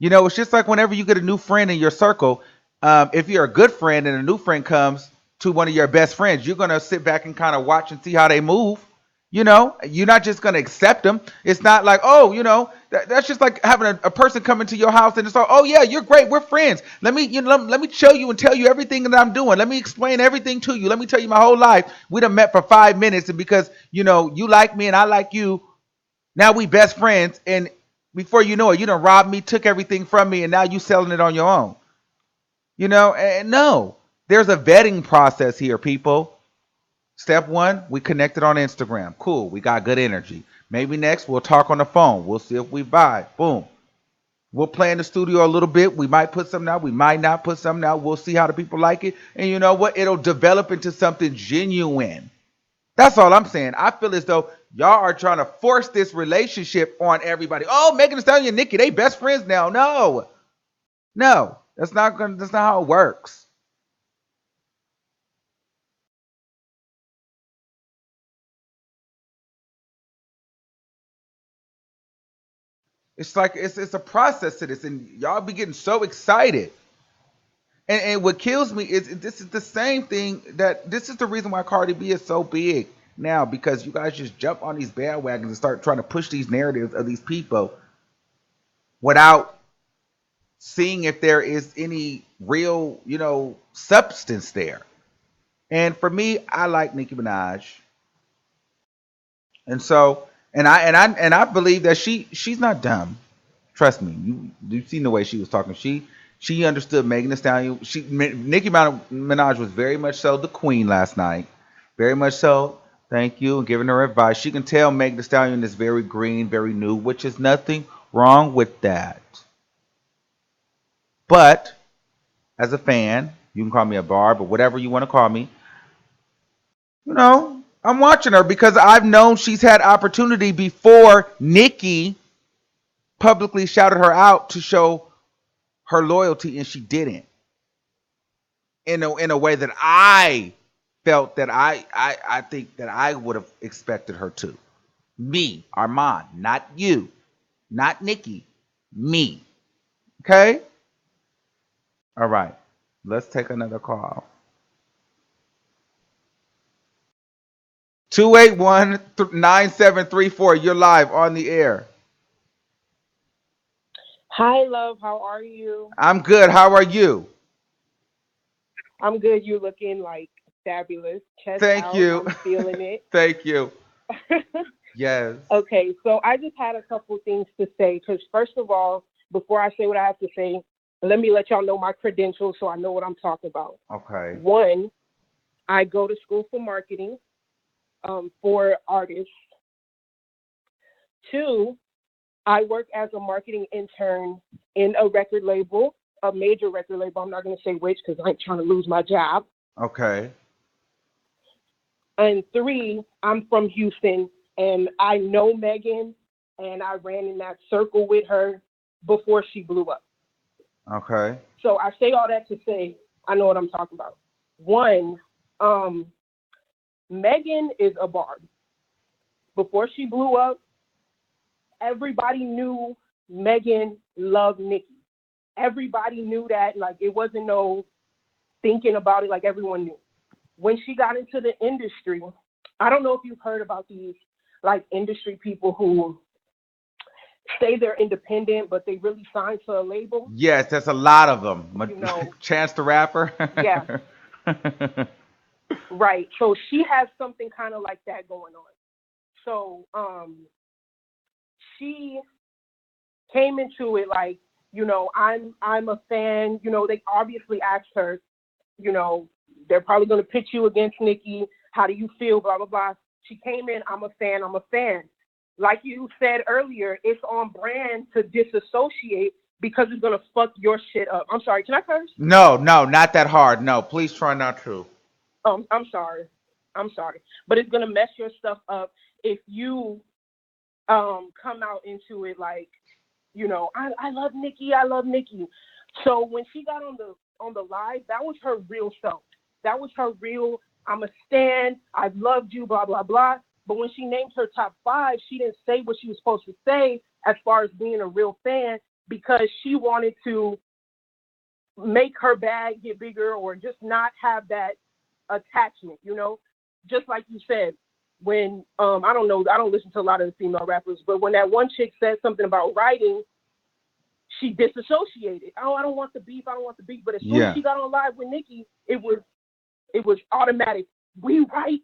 It's just like whenever you get a new friend in your circle, if you're a good friend and a new friend comes to one of your best friends, you're gonna sit back and kind of watch and see how they move. You're not just gonna accept them. It's not like, oh, that's just like having a person come into your house and it's like, oh yeah, you're great, we're friends. Let me show you and tell you everything that I'm doing. Let me explain everything to you. Let me tell you my whole life. We done met for 5 minutes, and because you like me and I like you, now we best friends, and before you know it, you done robbed me, took everything from me, and now you selling it on your own. And no, there's a vetting process here, people. Step one, we connected on Instagram. Cool, we got good energy. Maybe next we'll talk on the phone. We'll see if we vibe. Boom. We'll play in the studio a little bit. We might put something out. We might not put something out. We'll see how the people like it. And you know what? It'll develop into something genuine. That's all I'm saying. I feel as though y'all are trying to force this relationship on everybody. Oh, Megan Thee Stallion and Nicki, they best friends now. No, no, that's not how it works. It's like it's a process to this, and y'all be getting so excited. And what kills me is this is the same thing that this is the reason why Cardi B is so big now, because you guys just jump on these bandwagons and start trying to push these narratives of these people without seeing if there is any real, substance there. And for me, I like Nicki Minaj, and so and I believe that she's not dumb. Trust me, you've seen the way she was talking. She understood Megan Thee Stallion. Nicki Minaj was very much so the queen last night, very much so. Thank you, and giving her advice. She can tell Megan Thee Stallion is very green, very new, which is nothing wrong with that. But as a fan, you can call me a barb or whatever you want to call me. I'm watching her because I've known she's had opportunity before Nicki publicly shouted her out to show her loyalty, and she didn't in a way that I felt that I think that I would have expected her to. Me, Armon, not you, not Nicki, me. Okay? All right. Let's take another call. 281-9734. You're live on the air. Hi, love. How are you? I'm good. How are you? I'm good. You're looking like fabulous. Chest Thank out. you. I'm feeling it. Thank you. Yes. Okay, so I just had a couple things to say. Because first of all, before I say what I have to say, let me let y'all know my credentials so I know what I'm talking about. Okay. One, I go to school for marketing for artists. Two, I work as a marketing intern in a record label, a major record label. I'm not going to say which because I ain't trying to lose my job. Okay. And three, I'm from Houston, and I know Megan, and I ran in that circle with her before she blew up. Okay. So I say all that to say I know what I'm talking about. One, Megan is a barb. Before she blew up, everybody knew Megan loved Nicki. Everybody knew that. Like, it wasn't no thinking about it. Like, everyone knew. When she got into the industry, I don't know if you've heard about these, like, industry people who say they're independent, but they really sign to a label. Yes, there's a lot of them. Chance the Rapper. Yeah. Right. So she has something kind of like that going on. So she came into it like, I'm a fan. They obviously asked her, they're probably going to pitch you against Nicki. How do you feel? Blah, blah, blah. She came in, I'm a fan, I'm a fan. Like you said earlier, it's on brand to disassociate because it's going to fuck your shit up. I'm sorry, can I curse? No, no, not that hard. No, please try not to. I'm sorry. I'm sorry. But it's going to mess your stuff up if you come out into it like, you know, I love Nicki, I love Nicki. So when she got on the live, that was her real self. That was her real, I'm a stan, I've loved you, blah, blah, blah. But when she named her top 5, she didn't say what she was supposed to say as far as being a real fan because she wanted to make her bag get bigger or just not have that attachment, you know? Just like you said, when, I don't know, I don't listen to a lot of the female rappers, but when that one chick said something about writing, she disassociated. Oh, I don't want the beef, I don't want the beef. But as soon as she got on live with Nicki, it was automatic. We write.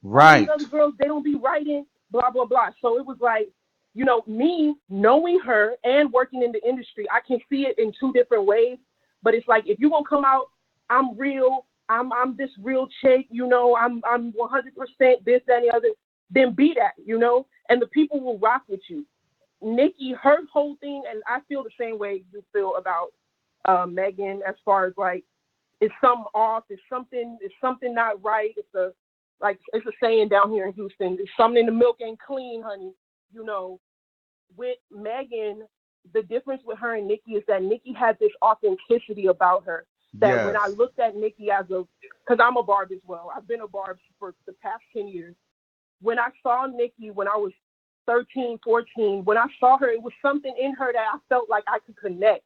All these other girls, they don't be writing, blah, blah, blah. So it was like, you know, me knowing her and working in the industry, I can see it in 2 different ways. But it's like, if you're going to come out, I'm real, I'm this real chick, you know, I'm 100% this, that, and the other, then be that, you know, and the people will rock with you. Nicki, her whole thing, and I feel the same way you feel about Megan, as far as like, it's something off, it's something not right. It's a saying down here in Houston, it's something in the milk ain't clean, honey. You know, with Megan, the difference with her and Nicki is that Nicki had this authenticity about her. That when I looked at Nicki because I'm a Barb as well. I've been a Barb for the past 10 years. When I saw Nicki when I was 13, 14, when I saw her, it was something in her that I felt like I could connect.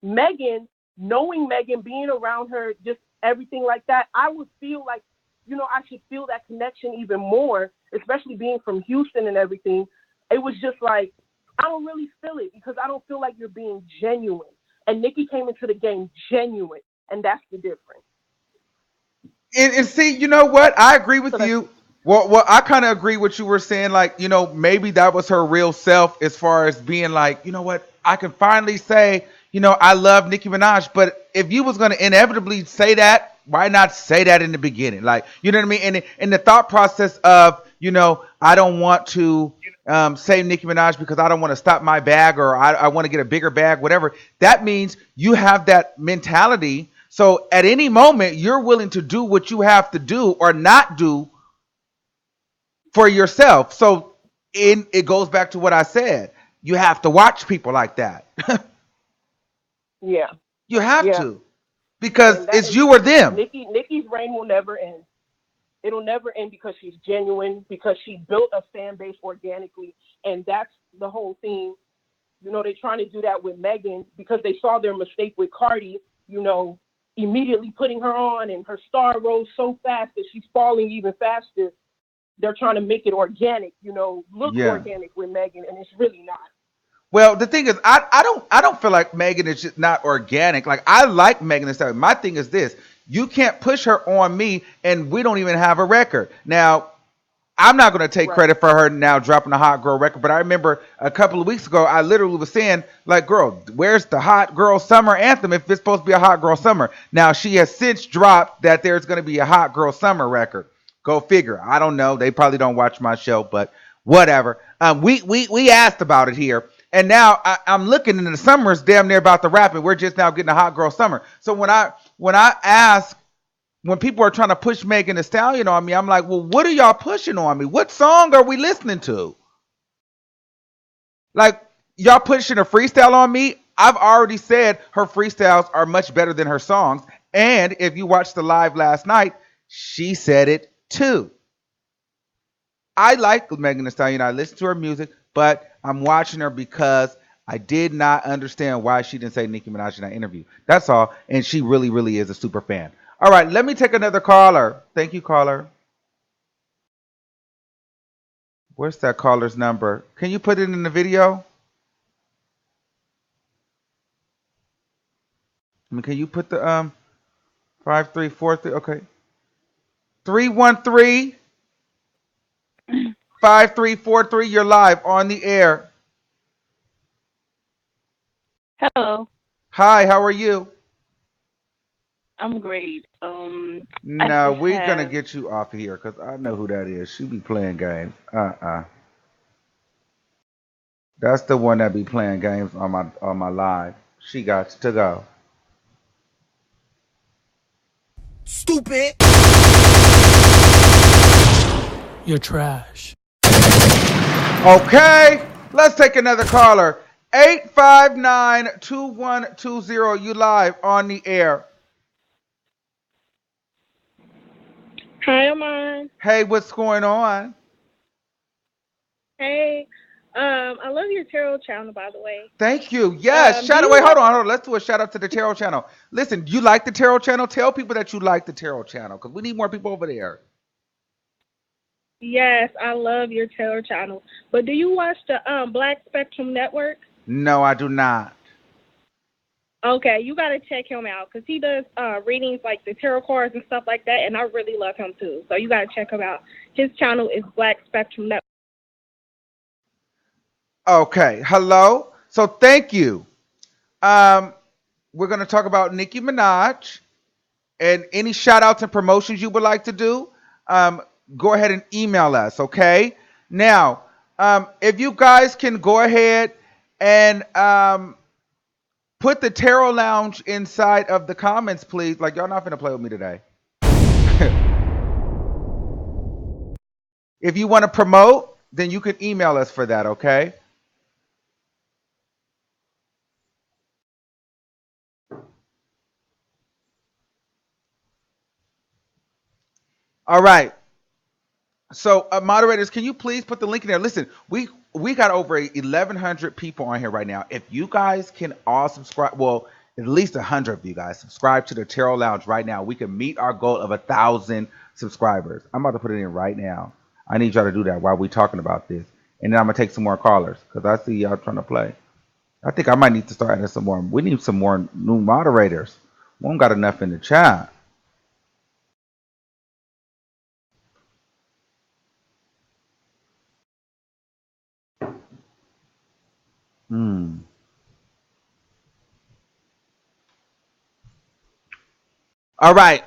Megan, knowing Megan, being around her, just everything like that, I would feel like, you know, I should feel that connection even more, especially being from Houston and everything. It was just like, I don't really feel it because I don't feel like you're being genuine. And Nicki came into the game genuine, and that's the difference. And see, you know what? I agree with you. Well, I kind of agree with you were saying. Like, you know, maybe that was her real self as far as being like, you know what? I can finally say, you know, I love Nicki Minaj. But if you was going to inevitably say that, why not say that in the beginning? Like, you know what I mean? And in the thought process of, you know, I don't want to say Nicki Minaj because I don't want to stop my bag or I want to get a bigger bag, whatever. That means you have that mentality. So at any moment, you're willing to do what you have to do or not do for yourself. So it goes back to what I said. You have to watch people like that. Yeah. You have Yeah. to. Because it's you or them. Nicki's reign will never end. It'll never end because she's genuine, because she built a fan base organically. And that's the whole thing. You know, they're trying to do that with Megan because they saw their mistake with Cardi, you know, immediately putting her on, and her star rose so fast that she's falling even faster. They're trying to make it organic, you know, look organic with Megan, and it's really not. Well, the thing is, I don't feel like Megan is just not organic. Like, I like Megan and stuff. My thing is this: you can't push her on me, and we don't even have a record. Now, I'm not going to take credit for her now dropping a hot girl record, but I remember a couple of weeks ago, I literally was saying, like, girl, where's the hot girl summer anthem if it's supposed to be a hot girl summer? Now, she has since dropped that there's going to be a hot girl summer record. Go figure. I don't know. They probably don't watch my show, but whatever. We asked about it here. And now I'm looking, and the summer is damn near about to wrap, and we're just now getting a hot girl summer. So when I ask, when people are trying to push Megan Thee Stallion on me, I'm like, well, what are y'all pushing on me? What song are we listening to? Like, y'all pushing a freestyle on me? I've already said her freestyles are much better than her songs. And if you watched the live last night, she said it too. I like Megan Thee Stallion. I listen to her music, but I'm watching her because I did not understand why she didn't say Nicki Minaj in that interview. That's all. And she really, really is a super fan. All right, let me take another caller. Thank you, caller. Where's that caller's number? Can you put it in the video? I mean, can you put the 5343? Okay. 313 5343. You're live on the air. Hello. Hi, how are you? I'm great. I No, just we're gonna have. get you off of here because I know who that is. She be playing games. That's the one that be playing games on my live. She got to go. Stupid. You're trash. Okay, let's take another caller. 859-2120. You live on the air. Hi, Armon. Hey, what's going on? Hey, I love your tarot channel, by the way. Thank you. Yes. Do Shout out. you Wait, watch? hold on. Let's do a shout out to the Tarot channel. Listen, you like the Tarot channel? Tell people that you like the Tarot channel because we need more people over there. Yes, I love your tarot channel. But do you watch the Black Spectrum Network? No, I do not. Okay, you gotta check him out because he does readings like the tarot cards and stuff like that, and I really love him too. So you gotta check him out. His channel is Black Spectrum Network. Okay. Hello. So thank you. Um, we're gonna talk about Nicki Minaj and any shout outs and promotions you would like to do. Um, go ahead and email us. Okay. Now, if you guys can go ahead and put the Tarot Lounge inside of the comments, please. Like y'all not gonna play with me today. If you want to promote, then you can email us for that, okay? All right. So, moderators, can you please put the link in there? Listen, we got over 1,100 people on here right now. If you guys can all subscribe, well, at least 100 of you guys subscribe to the Tarot Lounge right now. We can meet our goal of 1,000 subscribers. I'm about to put it in right now. I need y'all to do that while we talking about this, and then I'm gonna take some more callers because I see y'all trying to play. I think I might need to start adding some more. We need some more new moderators. We don't got enough in the chat. Hmm. All right.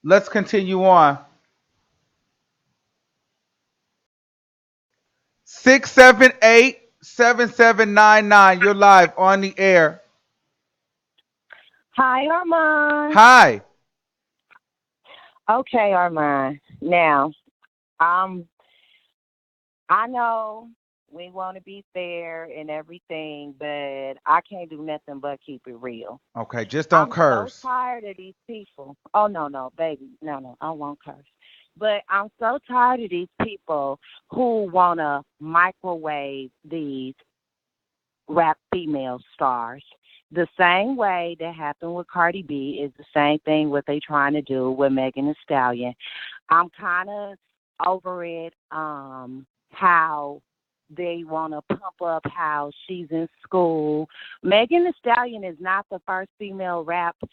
Let's continue on. 678-7799. You're live on the air. Hi, Armon. Hi. Okay, Armon. Now, I know we want to be fair and everything, but I can't do nothing but keep it real. Okay, just don't I'm so curse. tired of these people. Oh, no, baby. No, I won't curse. But I'm so tired of these people who want to microwave these rap female stars. The same way that happened with Cardi B is the same thing what they trying to do with Megan Thee Stallion. I'm kind of over it. How they want to pump up how she's in school. Megan Thee Stallion is not the first female rapper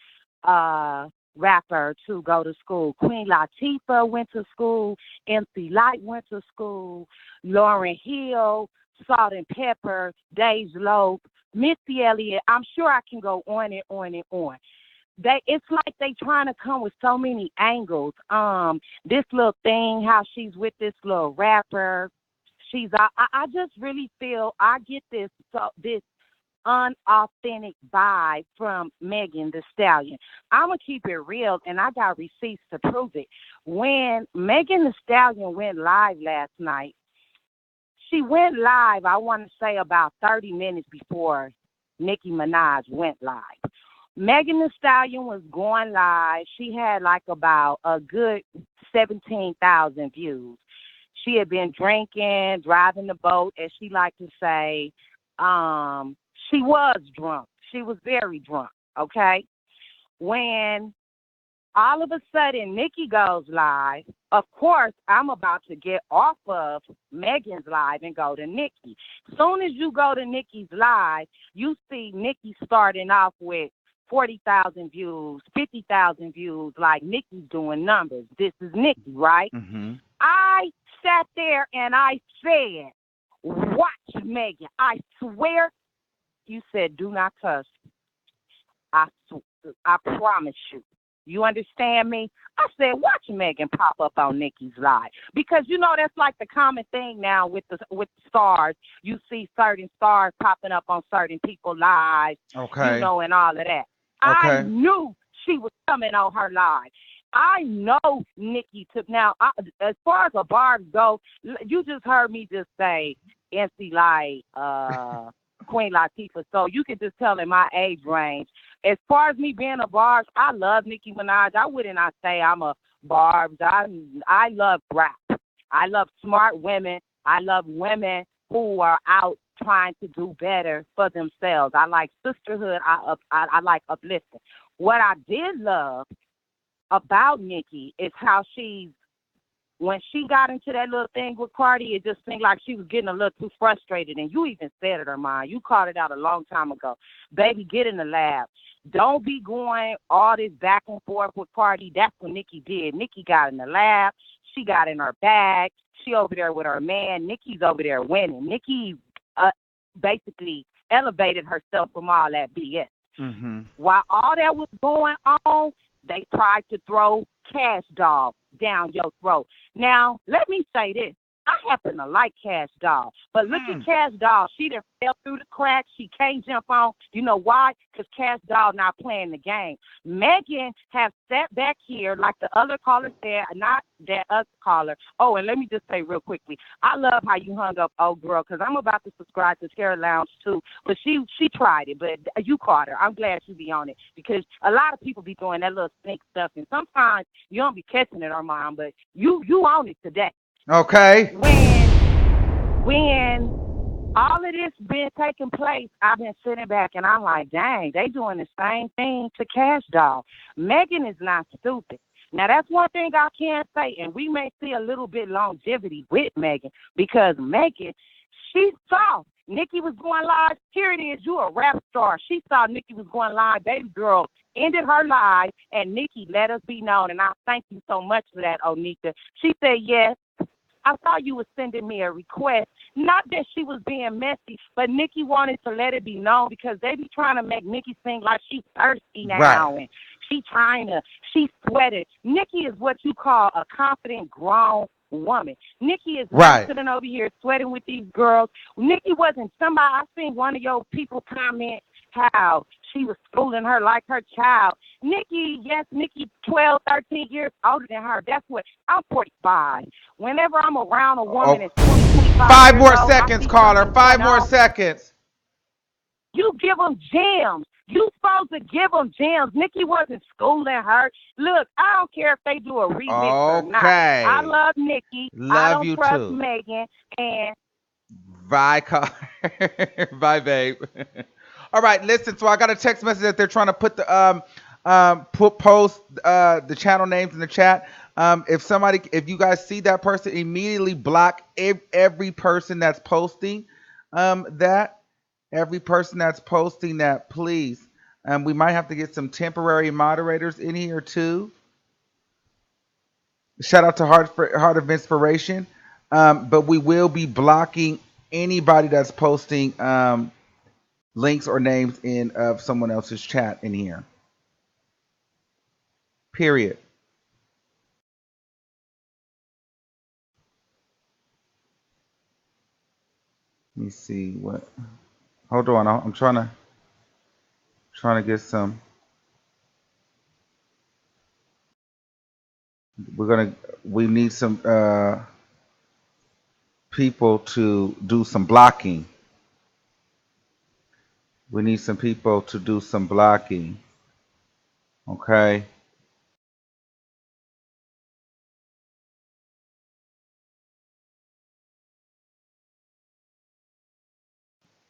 to go to school. Queen Latifah went to school. MC Light went to school. Lauryn Hill, Salt and Pepper, Dej Loaf, Missy Elliott. I'm sure I can go on and on and on. It's like they trying to come with so many angles. This little thing, how she's with this little rapper. I just really feel I get this unauthentic vibe from Megan Thee Stallion. I'm going to keep it real, and I got receipts to prove it. When Megan Thee Stallion went live last night, she went live, I want to say, about 30 minutes before Nicki Minaj went live. Megan Thee Stallion was going live. She had like about a good 17,000 views. She had been drinking, driving the boat, as she liked to say. She was drunk. She was very drunk, okay? When all of a sudden Nicki goes live, of course, I'm about to get off of Megan's live and go to Nicki. Soon as you go to Nicki's live, you see Nicki starting off with 40,000 views, 50,000 views, like Nicki's doing numbers. This is Nicki, right? Mm-hmm. I sat there and I said, watch Megan. I swear, you said do not cuss. I promise you. You understand me? I said, watch Megan pop up on Nicki's live because you know that's like the common thing now with the stars. You see certain stars popping up on certain people's lives, Okay. and all of that. I Okay. knew she was coming on her live. I know Nicki took now. As far as the bars go, you just heard me just say NC Light, Queen Latifah, so you can just tell in my age range. As far as me being a Barb's, I love Nicki Minaj. I wouldn't I say I'm a Barb's. I love rap. I love smart women. I love women who are out trying to do better for themselves. I like sisterhood. I like uplifting. What I did love about Nicki is how when she got into that little thing with Cardi, it just seemed like she was getting a little too frustrated. And you even said it, Armon. You called it out a long time ago. Baby, get in the lab. Don't be going all this back and forth with Cardi. That's what Nicki did. Nicki got in the lab. She got in her bag. She over there with her man. Nicki's over there winning. Nicki basically elevated herself from all that BS. Mm-hmm. While all that was going on, they tried to throw Cash Doll down your throat. Now, let me say this. I happen to like Cash Doll, but look at Cash Doll. She done fell through the cracks. She can't jump on. You know why? Because Cash Doll not playing the game. Megan has sat back here like the other caller said, not that other caller. Oh, and let me just say real quickly, I love how you hung up, old girl, because I'm about to subscribe to Terror Lounge too. But she tried it, but you caught her. I'm glad you be on it because a lot of people be doing that little snake stuff, and sometimes you don't be catching it, Armon, but you on it today. Okay. When all of this been taking place, I've been sitting back and I'm like, dang, they doing the same thing to Cash Doll. Megan is not stupid. Now, that's one thing I can say, and we may see a little bit longevity with Megan because Megan, she saw Nicki was going live. Here it is, you a rap star. She saw Nicki was going live. Baby girl ended her live, and Nicki let us be known, and I thank you so much for that, Onika. She said, yes, I saw you was sending me a request. Not that she was being messy, but Nicki wanted to let it be known because they be trying to make Nicki seem like she's thirsty now. Right. And she sweated. Nicki is what you call a confident, grown woman. Nicki is not sitting over here sweating with these girls. Nicki wasn't somebody. I seen one of your people comment how she was schooling her like her child. Nicki 12, 13 years older than her. That's what, I'm 45. Whenever I'm around a woman that's 20, 25 5 years more old, seconds, caller. 5 more on, seconds. you give them gems. You supposed to give them gems. Nicki wasn't schooling her. Look, I don't care if they do a remix or not. I love Nicki. I don't you trust too. Megan. And bye, caller. Bye, babe. All right, listen. So I got a text message that they're trying to put the post the channel names in the chat. If you guys see that person, immediately block every person that's posting that. Every person that's posting that, please. We might have to get some temporary moderators in here too. Shout out to Heart of Inspiration. But we will be blocking anybody that's posting links or names in of someone else's chat in here. Period. Let me see what. Hold on, I'm trying to get some. We need some people to do some blocking. We need some people to do some blocking. Okay.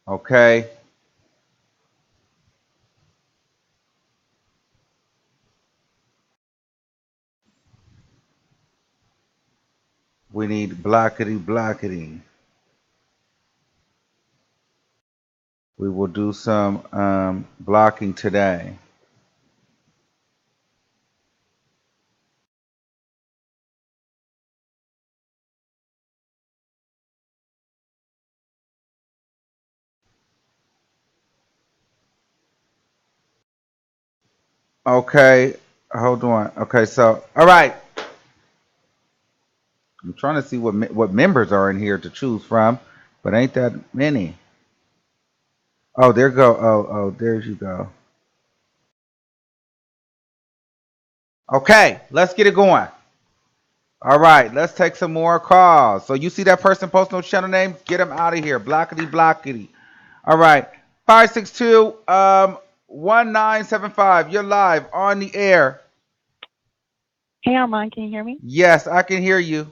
Okay. We need blockity. We will do some blocking today. Okay, hold on. Okay, so all right, I'm trying to see what members are in here to choose from, but ain't that many. Oh, there go. There you go. Okay, let's get it going. All right, let's take some more calls. So you see that person post no channel name? Get them out of here. Blockity blockity. All right. 562 1975. You're live on the air. Hey, Armon, can you hear me? Yes, I can hear you.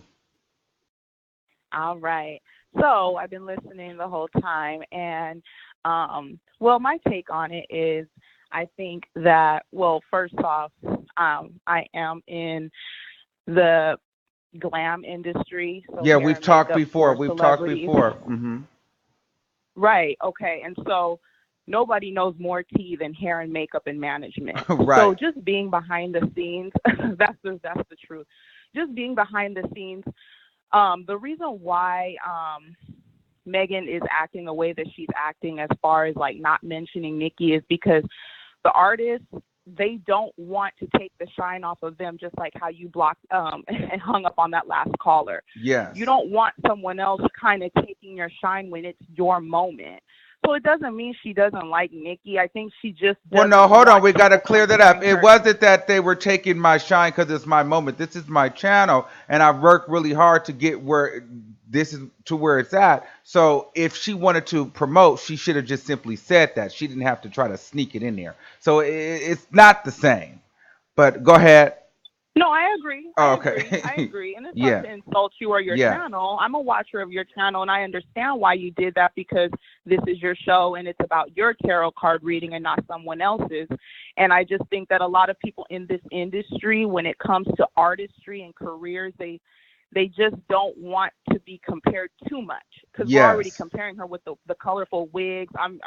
All right. So I've been listening the whole time, and well, my take on it is, I think that, well, first off, I am in the glam industry, so Yeah, hair we've and talked makeup before. for We've talked celebrities. before. Hmm. Right. Okay. And so nobody knows more tea than hair and makeup and management. So Right. just being behind the scenes, that's the truth. Just being behind the scenes. The reason why Megan is acting the way that she's acting, as far as like not mentioning Nicki, is because the artists, they don't want to take the shine off of them, just like how you blocked and hung up on that last caller. Yes. You don't want someone else kind of taking your shine when it's your moment. So it doesn't mean she doesn't like Nicki. I think she just Well, doesn't no, hold on. want We got to people clear that up. comparing It her. wasn't that they were taking my shine because it's my moment. This is my channel, and I worked really hard to get where this is to where it's at. So if she wanted to promote, she should have just simply said that. She didn't have to try to sneak it in there. So it's not the same. But go ahead. No, I agree. Oh, I agree. I okay. agree. And it's not Yeah. to insult you or your Yeah. channel. I'm a watcher of your channel, and I understand why you did that, because this is your show and it's about your tarot card reading and not someone else's. And I just think that a lot of people in this industry, when it comes to artistry and careers, they just don't want to be compared too much, because we're already Yes. comparing her with the colorful wigs. I'm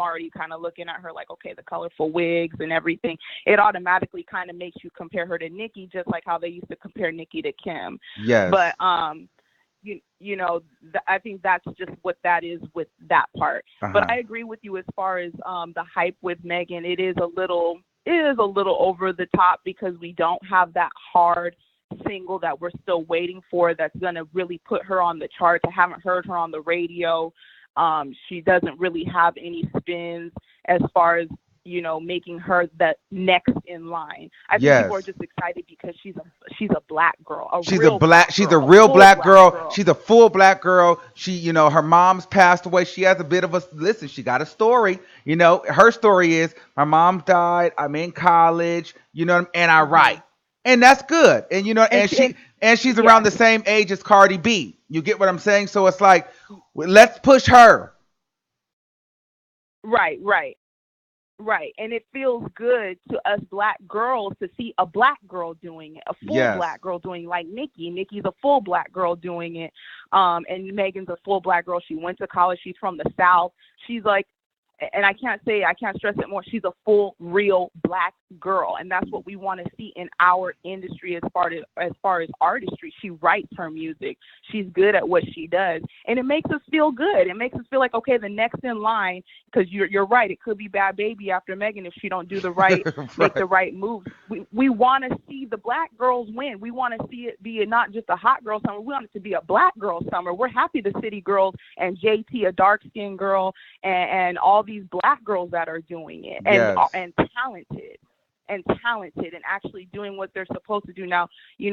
already kind of looking at her like, okay, the colorful wigs and everything. It automatically kind of makes you compare her to Nicki, just like how they used to compare Nicki to Kim. Yes. But I think that's just what that is with that part. But Uh-huh. I agree with you as far as the hype with Megan. It is a little over the top, because we don't have that hard single that we're still waiting for that's going to really put her on the charts. I haven't heard her on the radio. She doesn't really have any spins as far as, making her the next in line. I think people are Yes. just excited because she's a black girl, a She's a real black. black She's a girl, a real full black black girl. girl. She's a full black girl. She, her mom's passed away. She has a bit of a listen. She got a story. Her story is my mom died. I'm in college. And I Hmm. write, and that's good. And And she's around yes, the same age as Cardi B. You get what I'm saying? So it's like, let's push her. right, right. Right. And it feels good to us black girls to see a black girl doing it, a full Yes. black girl doing it, like Nicki. Nicki's a full black girl doing it. And Megan's a full black girl. She went to college. She's from the South. She's like, and I can't stress it more. She's a full, real black girl, and that's what we want to see in our industry as far as artistry. She writes her music. She's good at what she does, and it makes us feel good. It makes us feel like, okay, the next in line, because you're right. It could be Bad Baby after Megan if she don't do the right, make the right moves. We want to see the black girls win. We want to see it be not just a hot girl summer. We want it to be a black girl summer. We're happy the city girls and JT, a dark skinned girl, and all these black girls that are doing it, Yes. and talented and actually doing what they're supposed to do. Now,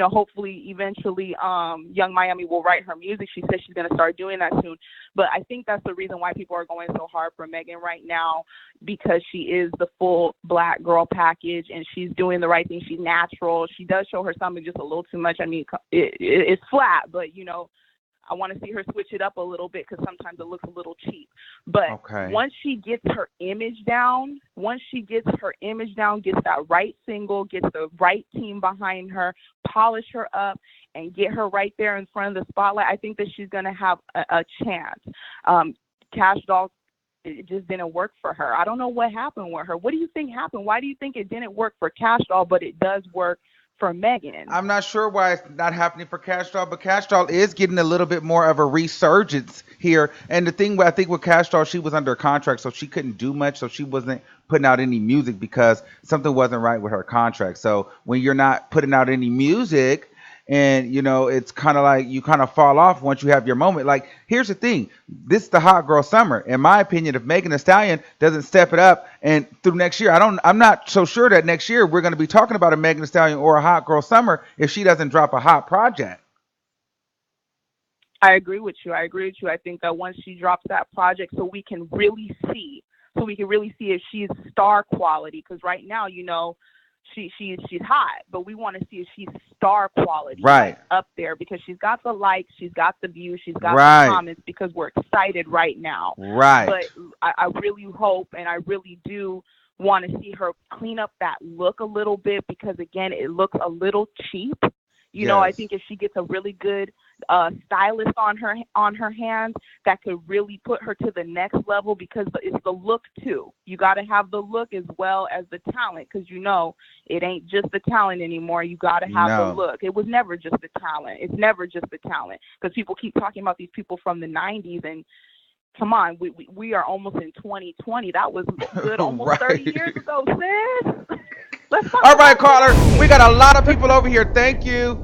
hopefully eventually Young Miami will write her music. She says she's going to start doing that soon. But I think that's the reason why people are going so hard for Megan right now, because she is the full black girl package and she's doing the right thing. She's natural. She does show her stomach just a little too much. I mean, it's flat, but I want to see her switch it up a little bit, because sometimes it looks a little cheap. But Okay. once she gets her image down, gets that right single, gets the right team behind her, polish her up, and get her right there in front of the spotlight, I think that she's going to have a chance. Cash Doll, it just didn't work for her. I don't know what happened with her. What do you think happened? Why do you think it didn't work for Cash Doll, but it does work for Megan. I'm not sure why it's not happening for Cash Doll, but Cash Doll is getting a little bit more of a resurgence here. And the thing, I think with Cash Doll, she was under contract, so she couldn't do much. So she wasn't putting out any music because something wasn't right with her contract. So when you're not putting out any music, and it's kind of like you kind of fall off once you have your moment. Like, here's the thing: this is the hot girl summer, in my opinion. If Megan Thee Stallion doesn't step it up, and through next year, I'm not so sure that next year we're going to be talking about a Megan Thee Stallion or a hot girl summer if she doesn't drop a hot project. I agree with you. I think that once she drops that project, so we can really see if she's star quality. Because right now, she's hot, but we want to see if she's star quality, right, like, up there, because she's got the likes, she's got the views, she's got right, the comments, because we're excited right now. Right. But I really hope, and I really do want to see her clean up that look a little bit, because again, it looks a little cheap. I think if she gets a really good stylist on her hands, that could really put her to the next level, because it's the look too. You got to have the look as well as the talent, because it ain't just the talent anymore. You got to have the look. It was never just the talent. It's never just the talent, because people keep talking about these people from the 90s, and come on, we are almost in 2020. That was good almost right. 30 years ago, sis. All right, caller. We got a lot of people over here. Thank you.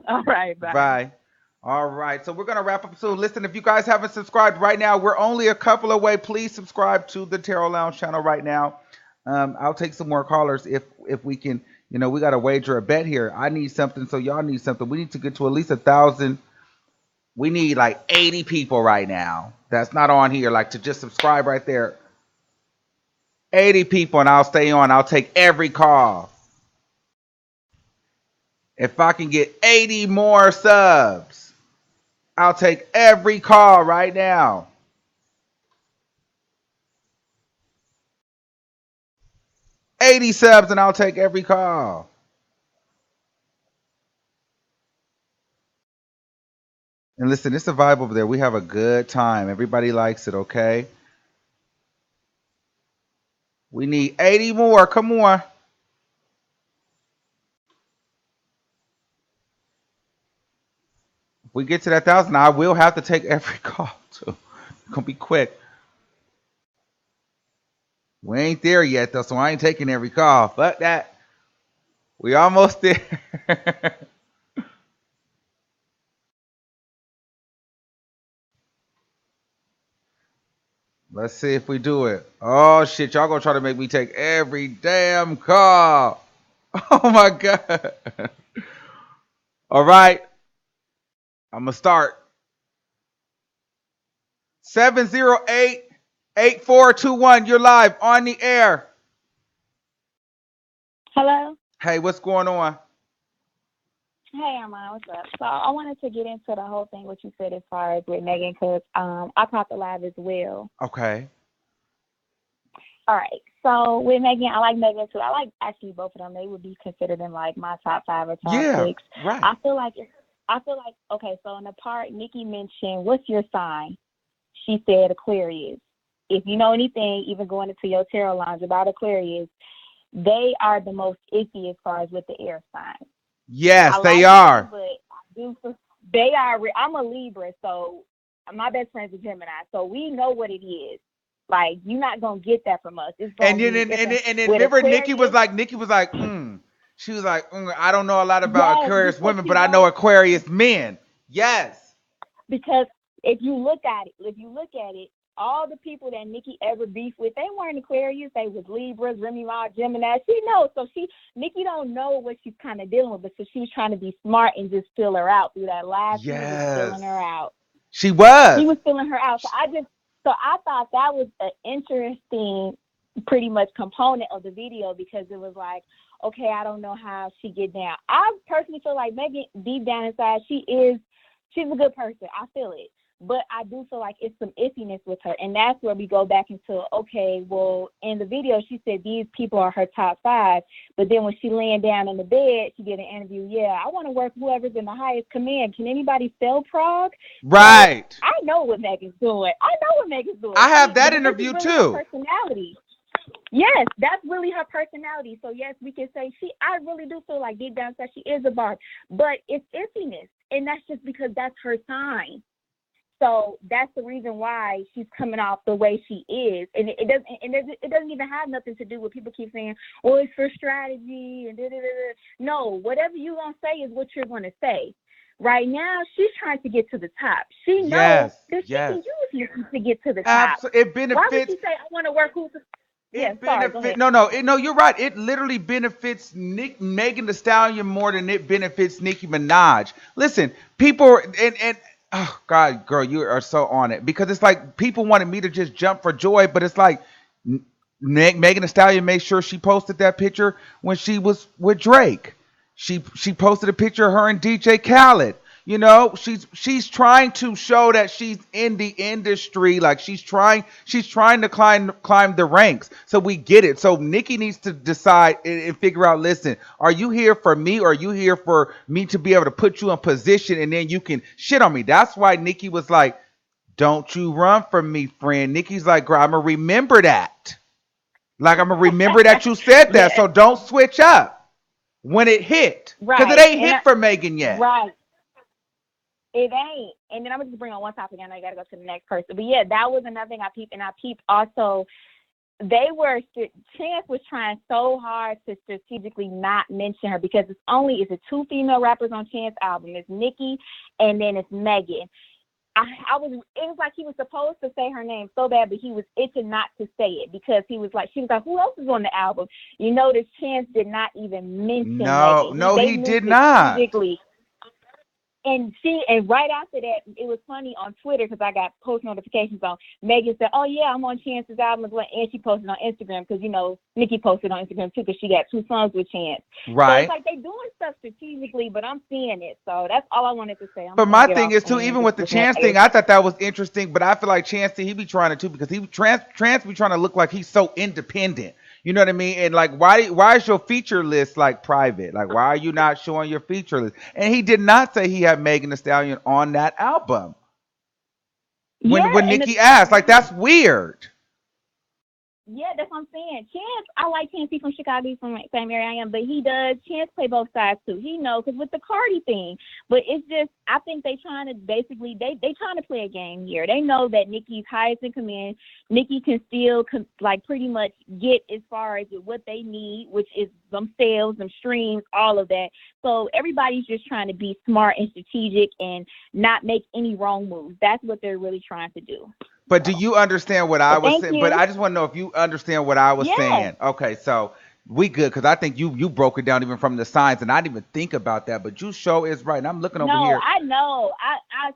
All right, bye. Bye. All right, so we're going to wrap up soon. Listen, if you guys haven't subscribed right now, we're only a couple away. Please subscribe to the Tarot Lounge channel right now. I'll take some more callers if we can. We got to wager a bet here. I need something, so y'all need something. We need to get to at least 1,000. We need like 80 people right now. That's not on here. Like, to just subscribe right there. 80 people, and I'll stay on. I'll take every call. If I can get 80 more subs, I'll take every call right now. $80 subs, and I'll take every call. And listen, it's a vibe over there. We have a good time. Everybody likes it, okay? We need 80 more. Come on. If we get to that 1,000, I will have to take every call, too. It's going to be quick. We ain't there yet, though, so I ain't taking every call. Fuck that. We almost there. Let's see if we do it. Oh, shit. Y'all going to try to make me take every damn call. Oh, my God. All right. I'm going to start. 708-8421. You're live on the air. Hello. Hey, what's going on? Hey, Armon, what's up? So I wanted to get into the whole thing, what you said as far as with Megan, because I caught the live as well. Okay. All right. So with Megan, I like Megan too. I like actually both of them. They would be considered in like my top 5 or top 6. Right. I feel like okay. So in the part Nicki mentioned, what's your sign? She said Aquarius. If you know anything, even going into your tarot lounge about Aquarius, they are the most iffy as far as with the air signs. Yes, they are. Them, but they are. I'm a Libra, so my best friend's a Gemini, so we know what it is. Like, you're not gonna get that from us. It's gonna and then remember, Nicki was like, she was like, I don't know a lot about Aquarius women, but I know Aquarius men. Yes. Because if you look at it, all the people that Nicki ever beefed with, they weren't Aquarius. They was Libras, Remy Ma, Gemini. She knows. So Nicki don't know what she's kind of dealing with, but so she was trying to be smart and just fill her out through that live. She was filling her out. She was. She was filling her out. So I thought that was an interesting, pretty much component of the video, because it was like, okay, I don't know how she get down. I personally feel like Megan, deep down inside, she's a good person. I feel it. But I do feel like it's some iffiness with her. And that's where we go back into, okay, well, in the video, she said these people are her top 5. But then when she laying down in the bed, she did an interview. Yeah, I want to work whoever's in the highest command. Can anybody sell Prague? Right. So I know what Megan's doing. I have that interview, too. Personality. Yes, that's really her personality. So yes, we can say I really do feel like deep down that she is a Barb, but it's emptiness, and that's just because that's her sign. So that's the reason why she's coming off the way she is, and it doesn't even have nothing to do with people keep saying, "Oh, it's for strategy," and no, whatever you gonna say is what you're gonna say. Right now, she's trying to get to the top. She knows that she can use Nicki to get to the top. It Why would benefits. she say, "I want to work who's"? Yeah, sorry, go ahead. No, you're right. It literally benefits Megan Thee Stallion more than it benefits Nicki Minaj. Listen, people and oh God, girl, you are so on it because it's like people wanted me to just jump for joy, but it's like Megan Thee Stallion made sure she posted that picture when she was with Drake. She posted a picture of her and DJ Khaled. You know, she's trying to show that she's in the industry, like she's trying to climb the ranks. So we get it. So Nicki needs to decide and figure out, listen, are you here for me or are you here for me to be able to put you in position and then you can shit on me? That's why Nicki was like, don't you run from me, friend. Nicki's like, girl, I'm gonna remember that. Like I'm gonna remember that you said that. So don't switch up when it hit. Because it ain't hit for Megan yet. Right. It ain't. And then I'm going to just bring on one topic. I know you got to go to the next person. But yeah, that was another thing I peeped. And I peeped also, Chance was trying so hard to strategically not mention her because it's a two female rappers on Chance album. It's Nicki and then it's Megan. It was like he was supposed to say her name so bad, but he was itching not to say it because she was like, who else is on the album? You notice Chance did not even mention Megan. No, he did not. And right after that, it was funny on Twitter because I got post notifications on. Megan said, "Oh yeah, I'm on Chance's album as well," and she posted on Instagram because Nicki posted on Instagram too because she got 2 songs with Chance. Right. So it's like they doing stuff strategically, but I'm seeing it. So that's all I wanted to say. But my thing is too, even with the Chance thing, I thought that was interesting. But I feel like Chance, he be trying to too because Chance be trying to look like he's so independent. You know what I mean? And like, why is your feature list like private? Like, why are you not showing your feature list? And he did not say he had Megan Thee Stallion on that album. When Nicki asked, like, that's weird. Yeah, that's what I'm saying. Chance, I like Chance. He's from Chicago, he's from the same area I am, but Chance play both sides too. He knows, because with the Cardi thing, but it's just, I think they trying to basically, they trying to play a game here. They know that Nicki's highest in command. Nicki can still, pretty much get as far as what they need, which is some sales, some streams, all of that. So everybody's just trying to be smart and strategic and not make any wrong moves. That's what they're really trying to do. But do you understand what I was saying? But I just want to know if you understand what I was saying. Okay, so we good because I think you broke it down even from the signs, and I didn't even think about that. But you show is right, and I'm looking over here. No, I know. I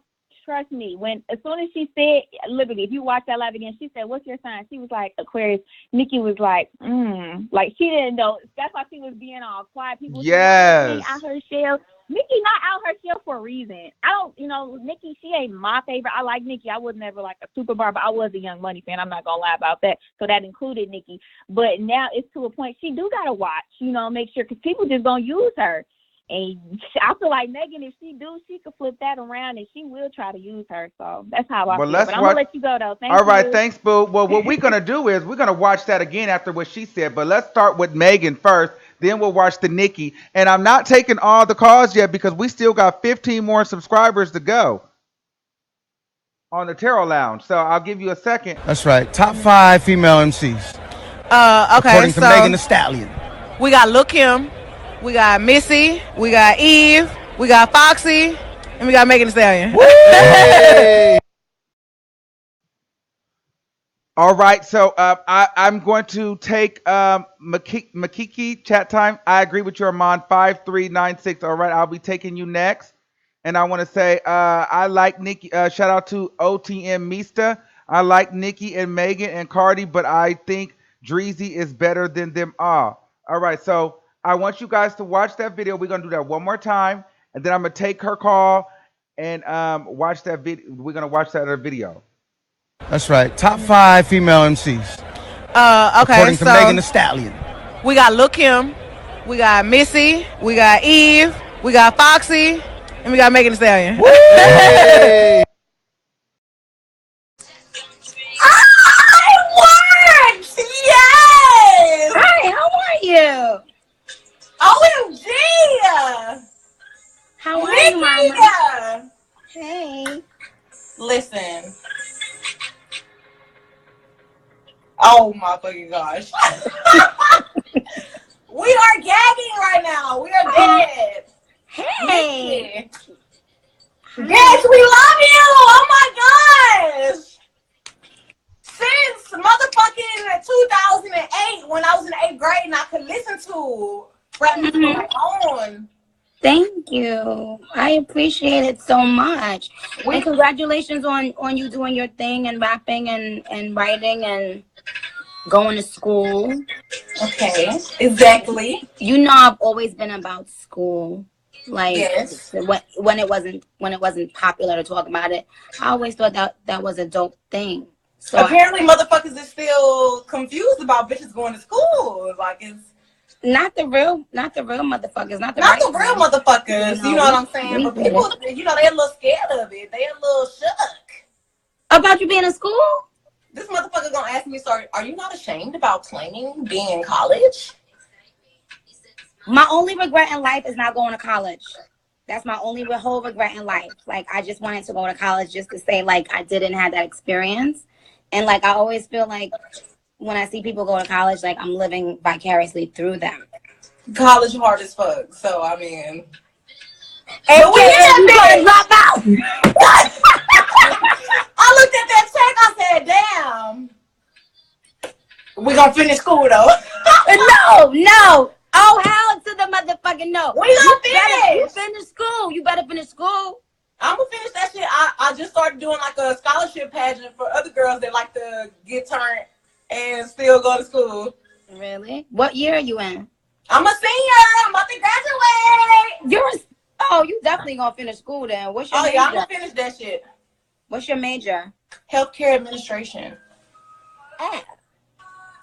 trust me. As soon as she said, literally, if you watch that live again, she said, "What's your sign?" She was like Aquarius. Nicki was like, like she didn't know. That's why she was being all quiet. People saying out her shell. Nicki not out her shell for a reason. Nicki, she ain't my favorite. I like Nicki. I was never like a super bar, but I was a Young Money fan. I'm not gonna lie about that. So that included Nicki. But now it's to a point she do gotta watch, make sure, because people just gonna use her. And I feel like Megan, if she could flip that around, and she will try to use her. So that's how I feel. But I'm gonna let you go though. Thank you. All right, thanks, Boo. Well, what we're gonna do is we're gonna watch that again after what she said. But let's start with Megan first. Then we'll watch the Nicki. And I'm not taking all the calls yet because we still got 15 more subscribers to go on the Tarot Lounge. So I'll give you a second. That's right. Top 5 female MCs. Okay, according to Megan Thee Stallion. We got Lil' Kim, we got Missy, we got Eve, we got Foxy, and we got Megan Thee Stallion. Hey! All right, so I'm going to take Makiki chat time. I agree with you, Armon. 5396. All right, I'll be taking you next. And I want to say I like Nicki. Shout out to OTM Mista. I like Nicki and Megan and Cardi, but I think Dreezy is better than them all. All right, so I want you guys to watch that video. We're going to do that one more time. And then I'm going to take her call and watch that video. We're going to watch that other video. That's right. Top 5 female MCs. Okay, according to Megan Thee Stallion. We got Lil' Kim, we got Missy, we got Eve, we got Foxy, and we got Megan Thee Stallion. Hey! I worked! Yes! Hey. Listen. Oh my fucking gosh. We are gagging right now. We are dead. Hey. Yes, we love you. Oh my gosh. Since motherfucking 2008, when I was in 8th grade and I could listen to rap music on my own. Thank you. I appreciate it so much. And congratulations on you doing your thing and rapping and writing and going to school. Okay, exactly. You know I've always been about school. Like yes. when it wasn't popular to talk about it, I always thought that was a dope thing. So apparently motherfuckers is still confused about bitches going to school. Like it's not the real motherfuckers, not the real motherfuckers. You know what I'm saying? But people, they're a little scared of it. They're a little shook. About you being in school? This motherfucker gonna ask me, sorry, are you not ashamed about claiming being in college? My only regret in life is not going to college. That's my only whole regret in life. Like, I just wanted to go to college just to say, like, I didn't have that experience. And, like, I always feel like when I see people go to college, like, I'm living vicariously through them. College hard as fuck. So, I mean. And we gonna drop out. I looked at that check. I said, damn. We gonna finish school, though. No. Oh, hell to the motherfucking no. We gonna finish. You finish school. You better finish school. I'm gonna finish that shit. I just started doing like a scholarship pageant for other girls that like to get turned and still go to school. Really? What year are you in? I'm a senior. I'm about to graduate. You definitely gonna finish school then. What's your major? major? I'm gonna finish that shit. What's your major? Healthcare administration.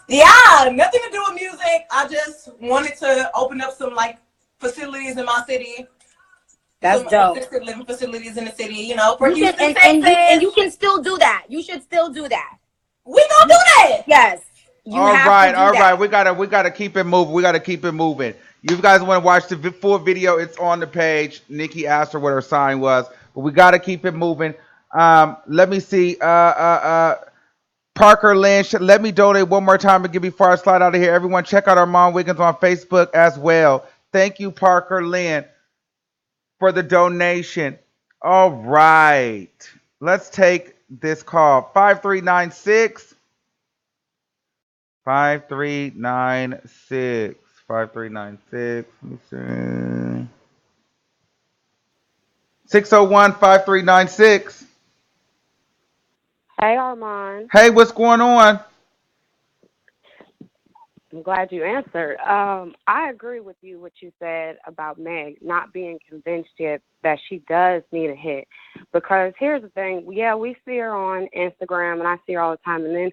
Yeah, nothing to do with music. I just wanted to open up some like facilities in my city. That's dope. Assisted living facilities in the city, you know, for Houston, and you can still do that. You should still do that. We gonna do that. Yes. All right. We gotta keep it moving. You guys want to watch the full video? It's on the page. Nikki asked her what her sign was, but we gotta keep it moving. Let me see. Parker Lynch, let me donate one more time before I slide out of here. Everyone, check out Armon Wiggins on Facebook as well. Thank you, Parker Lynn, for the donation. All right. Let's take this call. 5396. 5396. 5396. Let me see. 601-5396. Hey, Armon. Hey, what's going on? I'm glad you answered. I agree with you what you said about Meg not being convinced yet that she does need a hit. Because here's the thing. Yeah, we see her on Instagram, and I see her all the time. And then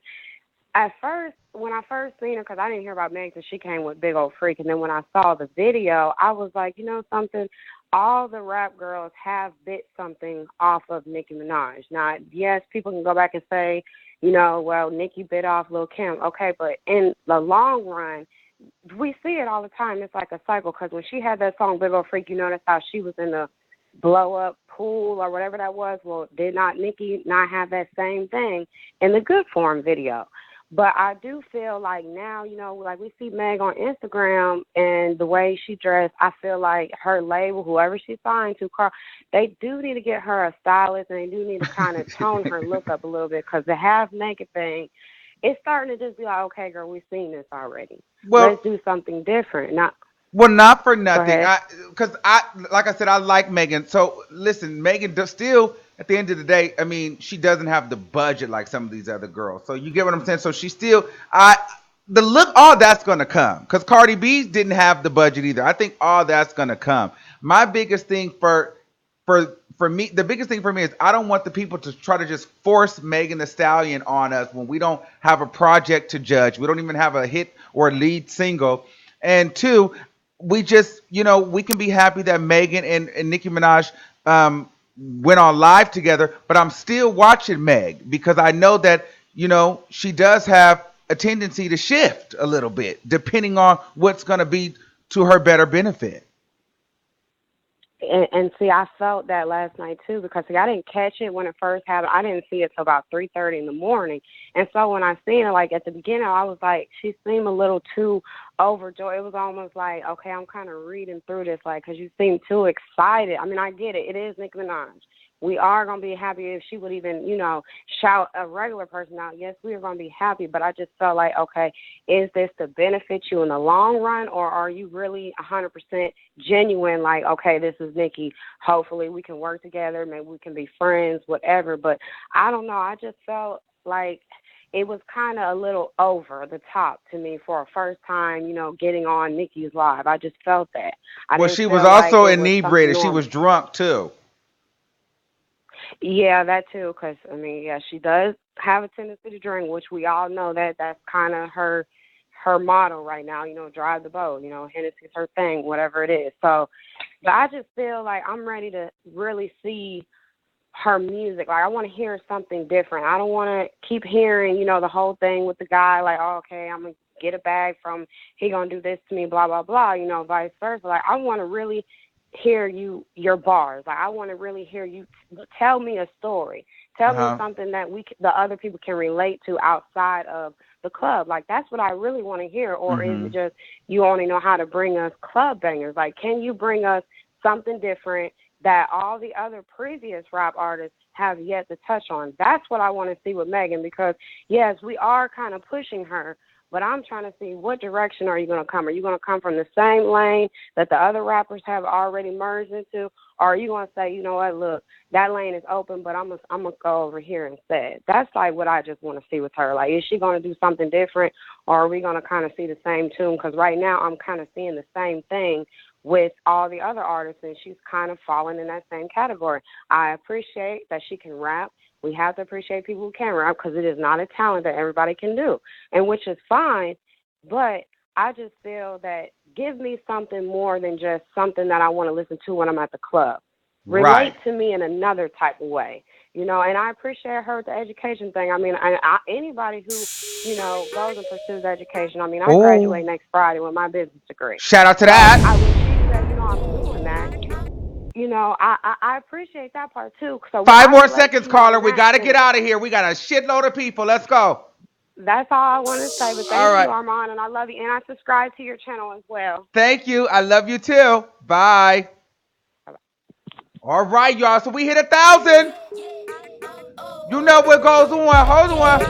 at first, when I first seen her, because I didn't hear about Meg until she came with Big Old Freak, and then when I saw the video, I was like, you know something? All the rap girls have bit something off of Nicki Minaj. Now, yes, people can go back and say, you know, well, Nicki bit off Lil' Kim. Okay, but in the long run, we see it all the time. It's like a cycle, because when she had that song Big Old Freak, you notice how she was in the blow-up pool or whatever that was. Well, did not Nicki not have that same thing in the Good Form video? But I do feel like now, you know, like we see Meg on Instagram and the way she dressed, I feel like her label, whoever she signed to, Carl, they do need to get her a stylist, and they do need to kind of tone her look up a little bit, because the half-naked thing, it's starting to just be like, okay, girl, we've seen this already. Well, let's do something different. Not for nothing. Like I said, I like Megan. So listen, Megan does still, at the end of the day, I mean, she doesn't have the budget like some of these other girls. So you get what I'm saying? So she still, the look, all that's going to come. Because Cardi B didn't have the budget either. I think all that's going to come. My biggest thing for me, the biggest thing for me is I don't want the people to try to just force Megan Thee Stallion on us when we don't have a project to judge. We don't even have a hit or lead single. And two, we just, you know, we can be happy that Megan and Nicki Minaj went on live together, but I'm still watching Meg because I know that, you know, she does have a tendency to shift a little bit depending on what's going to be to her better benefit. And see, I felt that last night too because see, I didn't catch it when it first happened. I didn't see it till about 3:30 in the morning. And so when I seen it, like at the beginning, I was like, she seemed a little too overjoyed. It was almost like, okay, I'm kind of reading through this, like, because you seem too excited. I mean, I get it. It is Nicki Minaj. We are going to be happy if she would even, shout a regular person out. Yes, we are going to be happy, but I just felt like, okay, is this to benefit you in the long run, or are you really 100% genuine, like, okay, this is Nicki. Hopefully we can work together. Maybe we can be friends, whatever. But I don't know. I just felt like it was kind of a little over the top to me for a first time, getting on Nicki's live. I just felt that. I Well, didn't she was feel like also it was something inebriated. She normal. was drunk too. Yeah, that too, because, I mean, yeah, she does have a tendency to drink, which we all know that that's kind of her motto right now, drive the boat, Hennessy's her thing, whatever it is. So, but I just feel like I'm ready to really see her music. Like, I want to hear something different. I don't want to keep hearing, the whole thing with the guy, like, oh, okay, I'm going to get a bag from, he going to do this to me, blah, blah, blah, vice versa. Like, I want to really hear your bars. Like, I want to really hear you tell me a story. Tell me something that the other people can relate to outside of the club. Like, that's what I really want to hear. Or is it just you only know how to bring us club bangers? Like, can you bring us something different that all the other previous rap artists have yet to touch on? That's what I want to see with Megan, because yes, we are kind of pushing her, but I'm trying to see what direction are you going to come? Are you going to come from the same lane that the other rappers have already merged into? Or are you going to say, you know what, look, that lane is open, but I'm going to go over here instead? That's like what I just want to see with her. Like, is she going to do something different, or are we going to kind of see the same tune? Because right now I'm kind of seeing the same thing with all the other artists, and she's kind of falling in that same category. I appreciate that she can rap. We have to appreciate people who can rap, because it is not a talent that everybody can do, and which is fine. But I just feel that give me something more than just something that I want to listen to when I'm at the club. Relate to me in another type of way, and I appreciate her with the education thing. I mean, anybody who, goes and pursues education. I mean, I graduate next Friday with my business degree. Shout out to So that. when she said, I'm doing that, I appreciate that part too. So 5 I more relate seconds, to you caller. in We that got to get sense. out of here. We got a shitload of people. Let's go. That's all I want to say. But All thank you, right. Armon, and I love you. And I subscribe to your channel as well. Thank you. I love you too. Bye. All right, y'all. So we hit 1,000. You know what goes on. Hold on.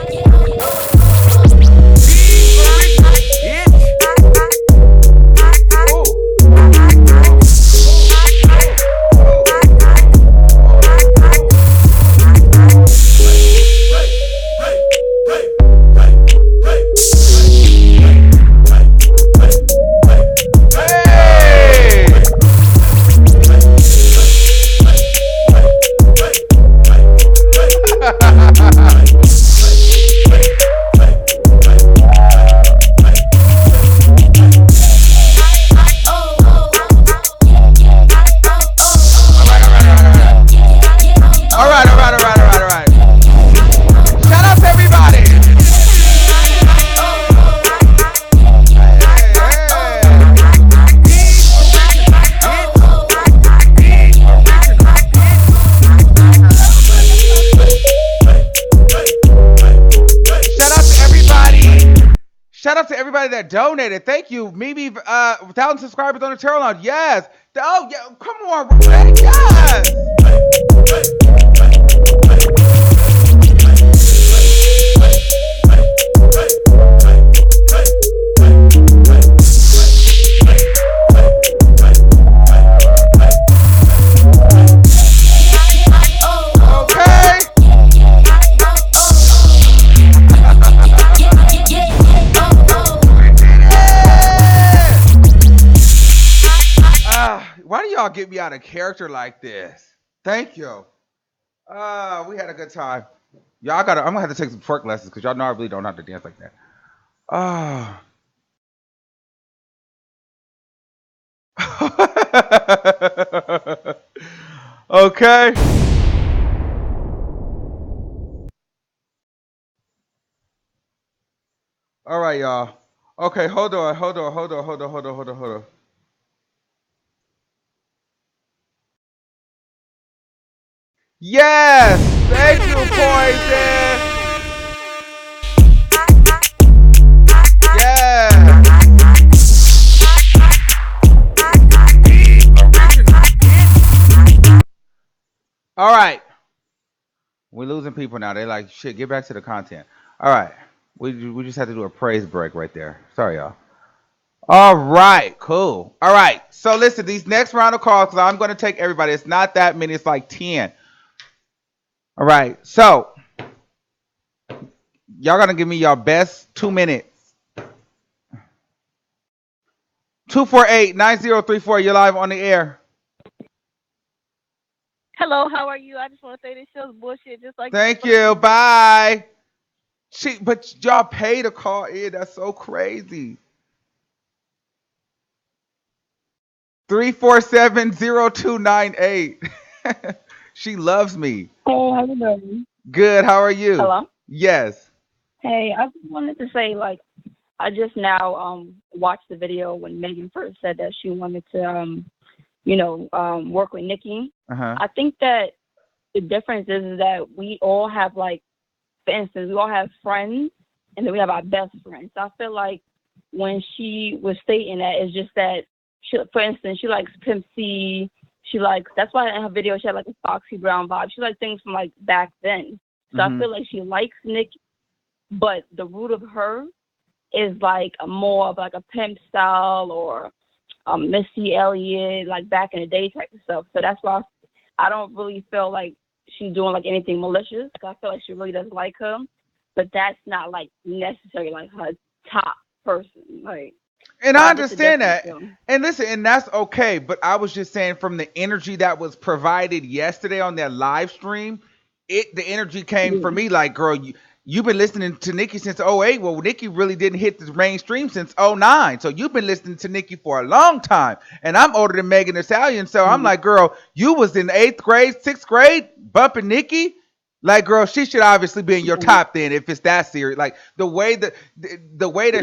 Shout out to everybody that donated. Thank you. Maybe 1,000 subscribers on the channel now. Yes. Oh, yeah. Come on. Yes. Why do y'all get me out of character like this? Thank you. We had a good time. Y'all I'm gonna have to take some twerk lessons because y'all know I really don't know how to dance like that. Okay. All right, y'all. Okay, hold on. Yes. Thank you, Poison. Yes. All right. We're losing people now. They're like, shit, get back to the content. All right. We just had to do a praise break right there. Sorry, y'all. All right, cool. All right. So listen, these next round of calls, because I'm going to take everybody. It's not that many. It's like 10. All right. So y'all going to give me your best 2 minutes. 248-9034. You're live on the air. Hello, how are you? I just want to say this show's bullshit, just like Thank you. Bye. But y'all pay to call in. That's so crazy. 347-0298. She loves me. Hey, how you doing? Good. How are you? Hello. Yes. Hey, I just wanted to say, like, I just now watched the video when Megan first said that she wanted to work with Nicki. Uh-huh. I think that the difference is that we all have, like, for instance, we all have friends, and then we have our best friends. So I feel like when she was stating that, it's just that she, for instance, she likes Pimp C. She likes, that's why in her video she had like a Foxy Brown vibe. She likes things from like back then. So I feel like she likes Nicki, but the root of her is like more of like a Pimp style or Missy Elliott, like back in the day type of stuff. So that's why I don't really feel like she's doing like anything malicious. I feel like she really does like her, but that's not like necessarily like her top person. Like, And I understand that. Though. And listen, and that's okay. But I was just saying from the energy that was provided yesterday on that live stream, the energy came for me like, girl, you've been listening to Nicki since '08. Well, Nicki really didn't hit the mainstream since '09. So you've been listening to Nicki for a long time. And I'm older than Megan Thee Stallion. So I'm like, girl, you was in 8th grade, 6th grade, bumping Nicki. Like, girl, she should obviously be in your top then if it's that serious. Like the way that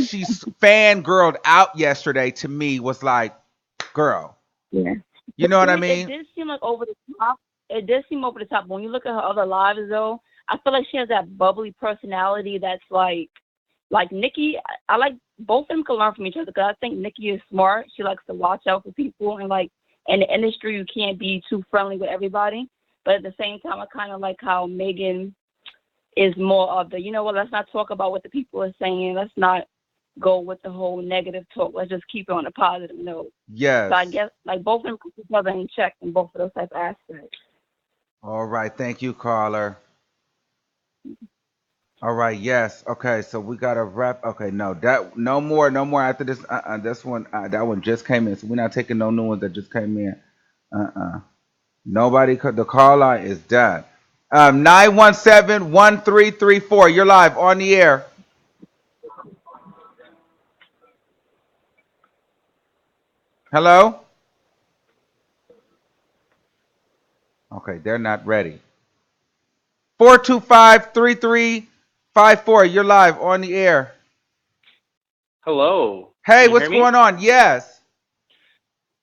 she's fangirled out yesterday to me was like, girl. Yeah. You know what I mean? It did seem like over the top. It did seem over the top. When you look at her other lives though, I feel like she has that bubbly personality that's like Nicki. I like both of them can learn from each other because I think Nicki is smart. She likes to watch out for people, and like in the industry you can't be too friendly with everybody. But at the same time, I kind of like how Megan is more of the, you know what, let's not talk about what the people are saying. Let's not go with the whole negative talk. Let's just keep it on a positive note. Yes. So I guess like both of them keep each other in check in both of those type of aspects. All right. Thank you, caller. All right. Yes. Okay. So we got to wrap. Okay. No, no more after this. This one, that one just came in. So we're not taking no new ones that just came in. Nobody could. The call line is done. 917-1334. You're live on the air. Hello? Okay, they're not ready. 425-3354. You're live on the air. Hello. Hey, Can you what's hear me? going on? Yes.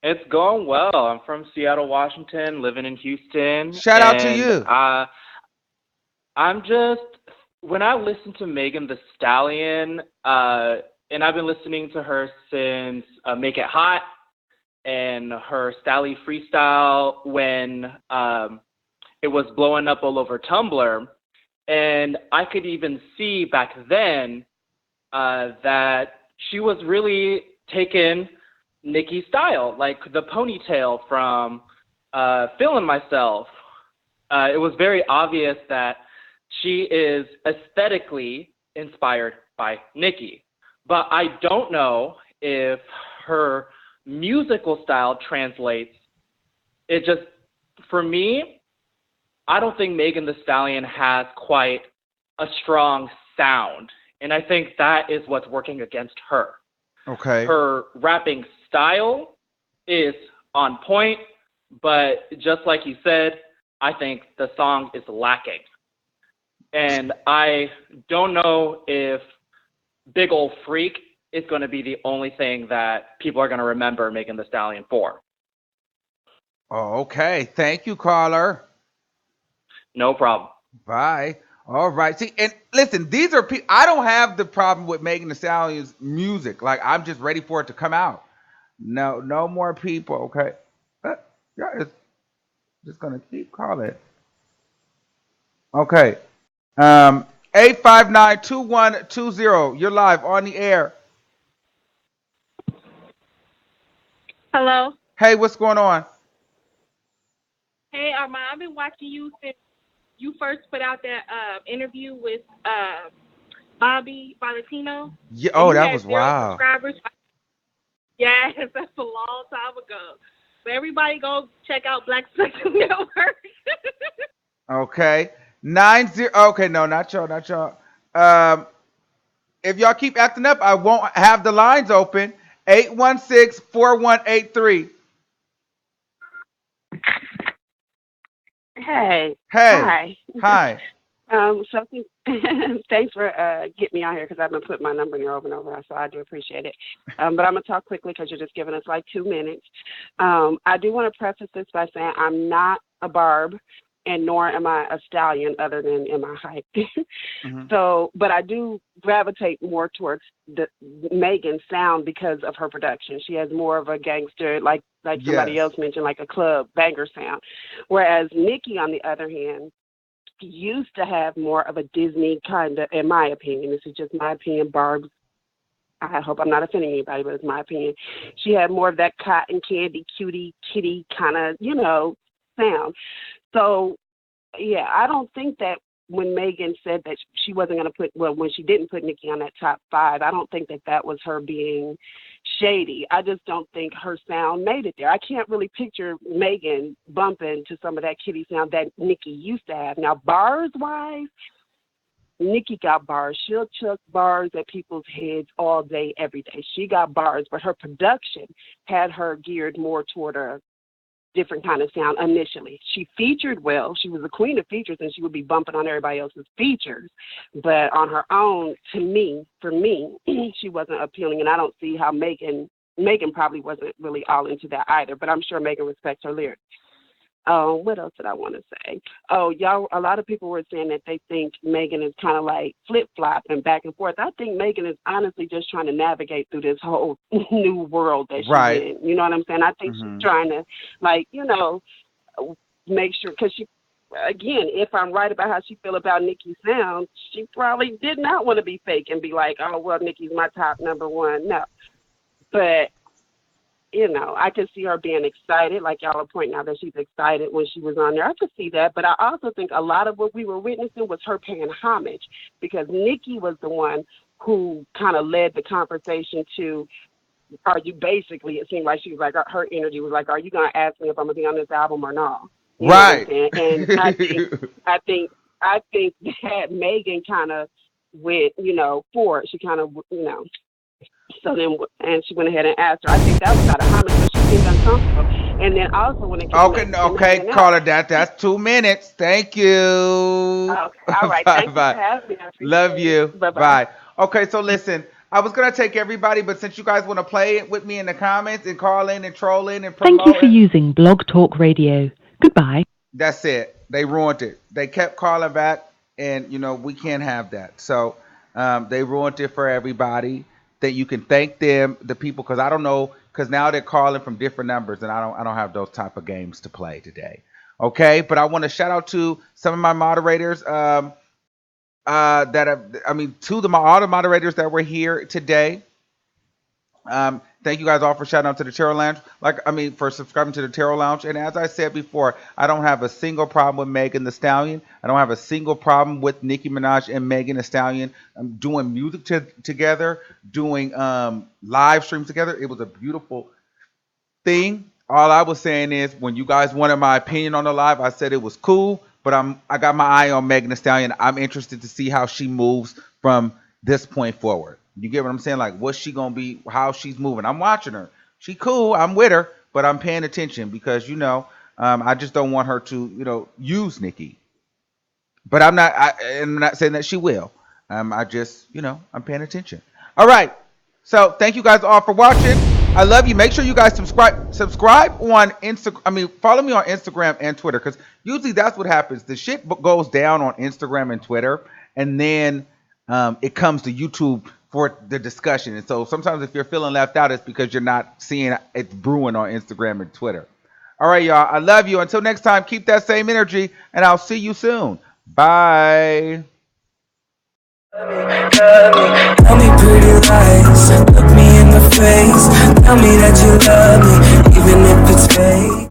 It's going well. I'm from Seattle, Washington, living in Houston. Shout out to you. I'm just, when I listen to Megan Thee Stallion, and I've been listening to her since Make It Hot and her Stally freestyle when it was blowing up all over Tumblr. And I could even see back then that she was really taking Nicki's style, like the ponytail from Feeling Myself. It was very obvious that she is aesthetically inspired by Nicki. But I don't know if her musical style translates. It just, for me, I don't think Megan Thee Stallion has quite a strong sound. And I think that is what's working against her. Okay. Her rapping style is on point, but just like you said, I think the song is lacking. And I don't know if Big Ol' Freak is going to be the only thing that people are going to remember Megan Thee Stallion for. Oh, okay. Thank you, caller. No problem. Bye. All right. See, and listen, these are people. I don't have the problem with Megan Thee Stallion's music. Like, I'm just ready for it to come out. No, no more people. Okay. Yeah, it's just gonna keep calling. Okay. 859-2120. You're live on the air. Hello. Hey, what's going on? Hey, Armon, I've been watching you since you first put out that interview with Bobby Valentino. Yeah. And Oh, you that had was 0 wow. subscribers. Yes, that's a long time ago. So everybody go check out Black Spectrum Network. Okay. 90. Okay, no, not y'all, not y'all. Um, if y'all keep acting up, I won't have the lines open. 816-4183. Hey. Hey. Hi. Hi. Something. Thanks for getting me on here because I've been putting my number in there over and over, so I do appreciate it. But I'm gonna talk quickly because you're just giving us like 2 minutes. I do want to preface this by saying I'm not a barb, and nor am I a stallion, other than in my height. So, but I do gravitate more towards the Megan sound because of her production. She has more of a gangster, like somebody Yes. else mentioned, like a club banger sound. Whereas Nicki, on the other hand, used to have more of a Disney kind of, in my opinion, this is just my opinion, Barb's, I hope I'm not offending anybody, but it's my opinion. She had more of that cotton candy, cutie, kitty kind of, sound. So, yeah, I don't think that when Megan said that she wasn't going to when she didn't put Nicki on that top 5, I don't think that that was her being shady. I just don't think her sound made it there. I can't really picture Megan bumping to some of that kitty sound that Nicki used to have. Now, bars-wise, Nicki got bars. She'll chuck bars at people's heads all day, every day. She got bars, but her production had her geared more toward a different kind of sound initially. She featured well. She was the queen of features, and she would be bumping on everybody else's features. But on her own, for me, she wasn't appealing, and I don't see how Megan probably wasn't really all into that either, but I'm sure Megan respects her lyrics. What else did I want to say? Oh, y'all, a lot of people were saying that they think Megan is kind of like flip-flopping back and forth. I think Megan is honestly just trying to navigate through this whole new world that she's Right. in. You know what I'm saying? I think she's trying to, make sure, because she, again, if I'm right about how she feel about Nicki's sound, she probably did not want to be fake and be like, oh, well, Nicki's my top number one. No. But I could see her being excited, like y'all are pointing out that she's excited when she was on there. I could see that, but I also think a lot of what we were witnessing was her paying homage, because Nicki was the one who kind of led the conversation to, it seemed like she was like, her energy was like, are you going to ask me if I'm going to be on this album or not? You know what I'm Right. saying? And I think that Megan kind of went, for it. She kind of, So then, and she went ahead and asked her. I think that was about a homage, but she seemed uncomfortable. And then also when it came Okay, to them okay, hanging out. caller, that's 2 minutes. Thank you. Okay, all right. Thank you for Bye. having me. I appreciate Love you. it. Bye-bye. Bye. Okay, so listen, I was gonna take everybody, but since you guys want to play it with me in the comments and call in and troll in and Thank you promote for it, using Blog Talk Radio. Goodbye. that's it. They ruined it. They kept calling back, and we can't have that. So they ruined it for everybody. That you can thank them, the people, because I don't know, because now they're calling from different numbers, and I don't have those type of games to play today. Okay, but I want to shout out to some of my moderators. All the moderators that were here today. Thank you guys all for shouting out to the Tarot Lounge. For subscribing to the Tarot Lounge. And as I said before, I don't have a single problem with Megan Thee Stallion. I don't have a single problem with Nicki Minaj and Megan Thee Stallion doing music together, doing live streams together. It was a beautiful thing. All I was saying is, when you guys wanted my opinion on the live, I said it was cool, but I got my eye on Megan Thee Stallion. I'm interested to see how she moves from this point forward. You get what I'm saying? Like, what's she gonna be? How she's moving? I'm watching her. She cool. I'm with her, but I'm paying attention because I just don't want her to use Nicki. But I'm not saying that she will. I just I'm paying attention. All right. So thank you guys all for watching. I love you. Make sure you guys subscribe on Instagram. I mean, follow me on Instagram and Twitter because usually that's what happens. The shit goes down on Instagram and Twitter, and then it comes to YouTube for the discussion. And so sometimes if you're feeling left out, it's because you're not seeing it brewing on Instagram and Twitter. All right, y'all. I love you. Until next time, keep that same energy, and I'll see you soon. Bye. Tell me pretty lies, look me in the face. Tell me that you love me, even if it's fake.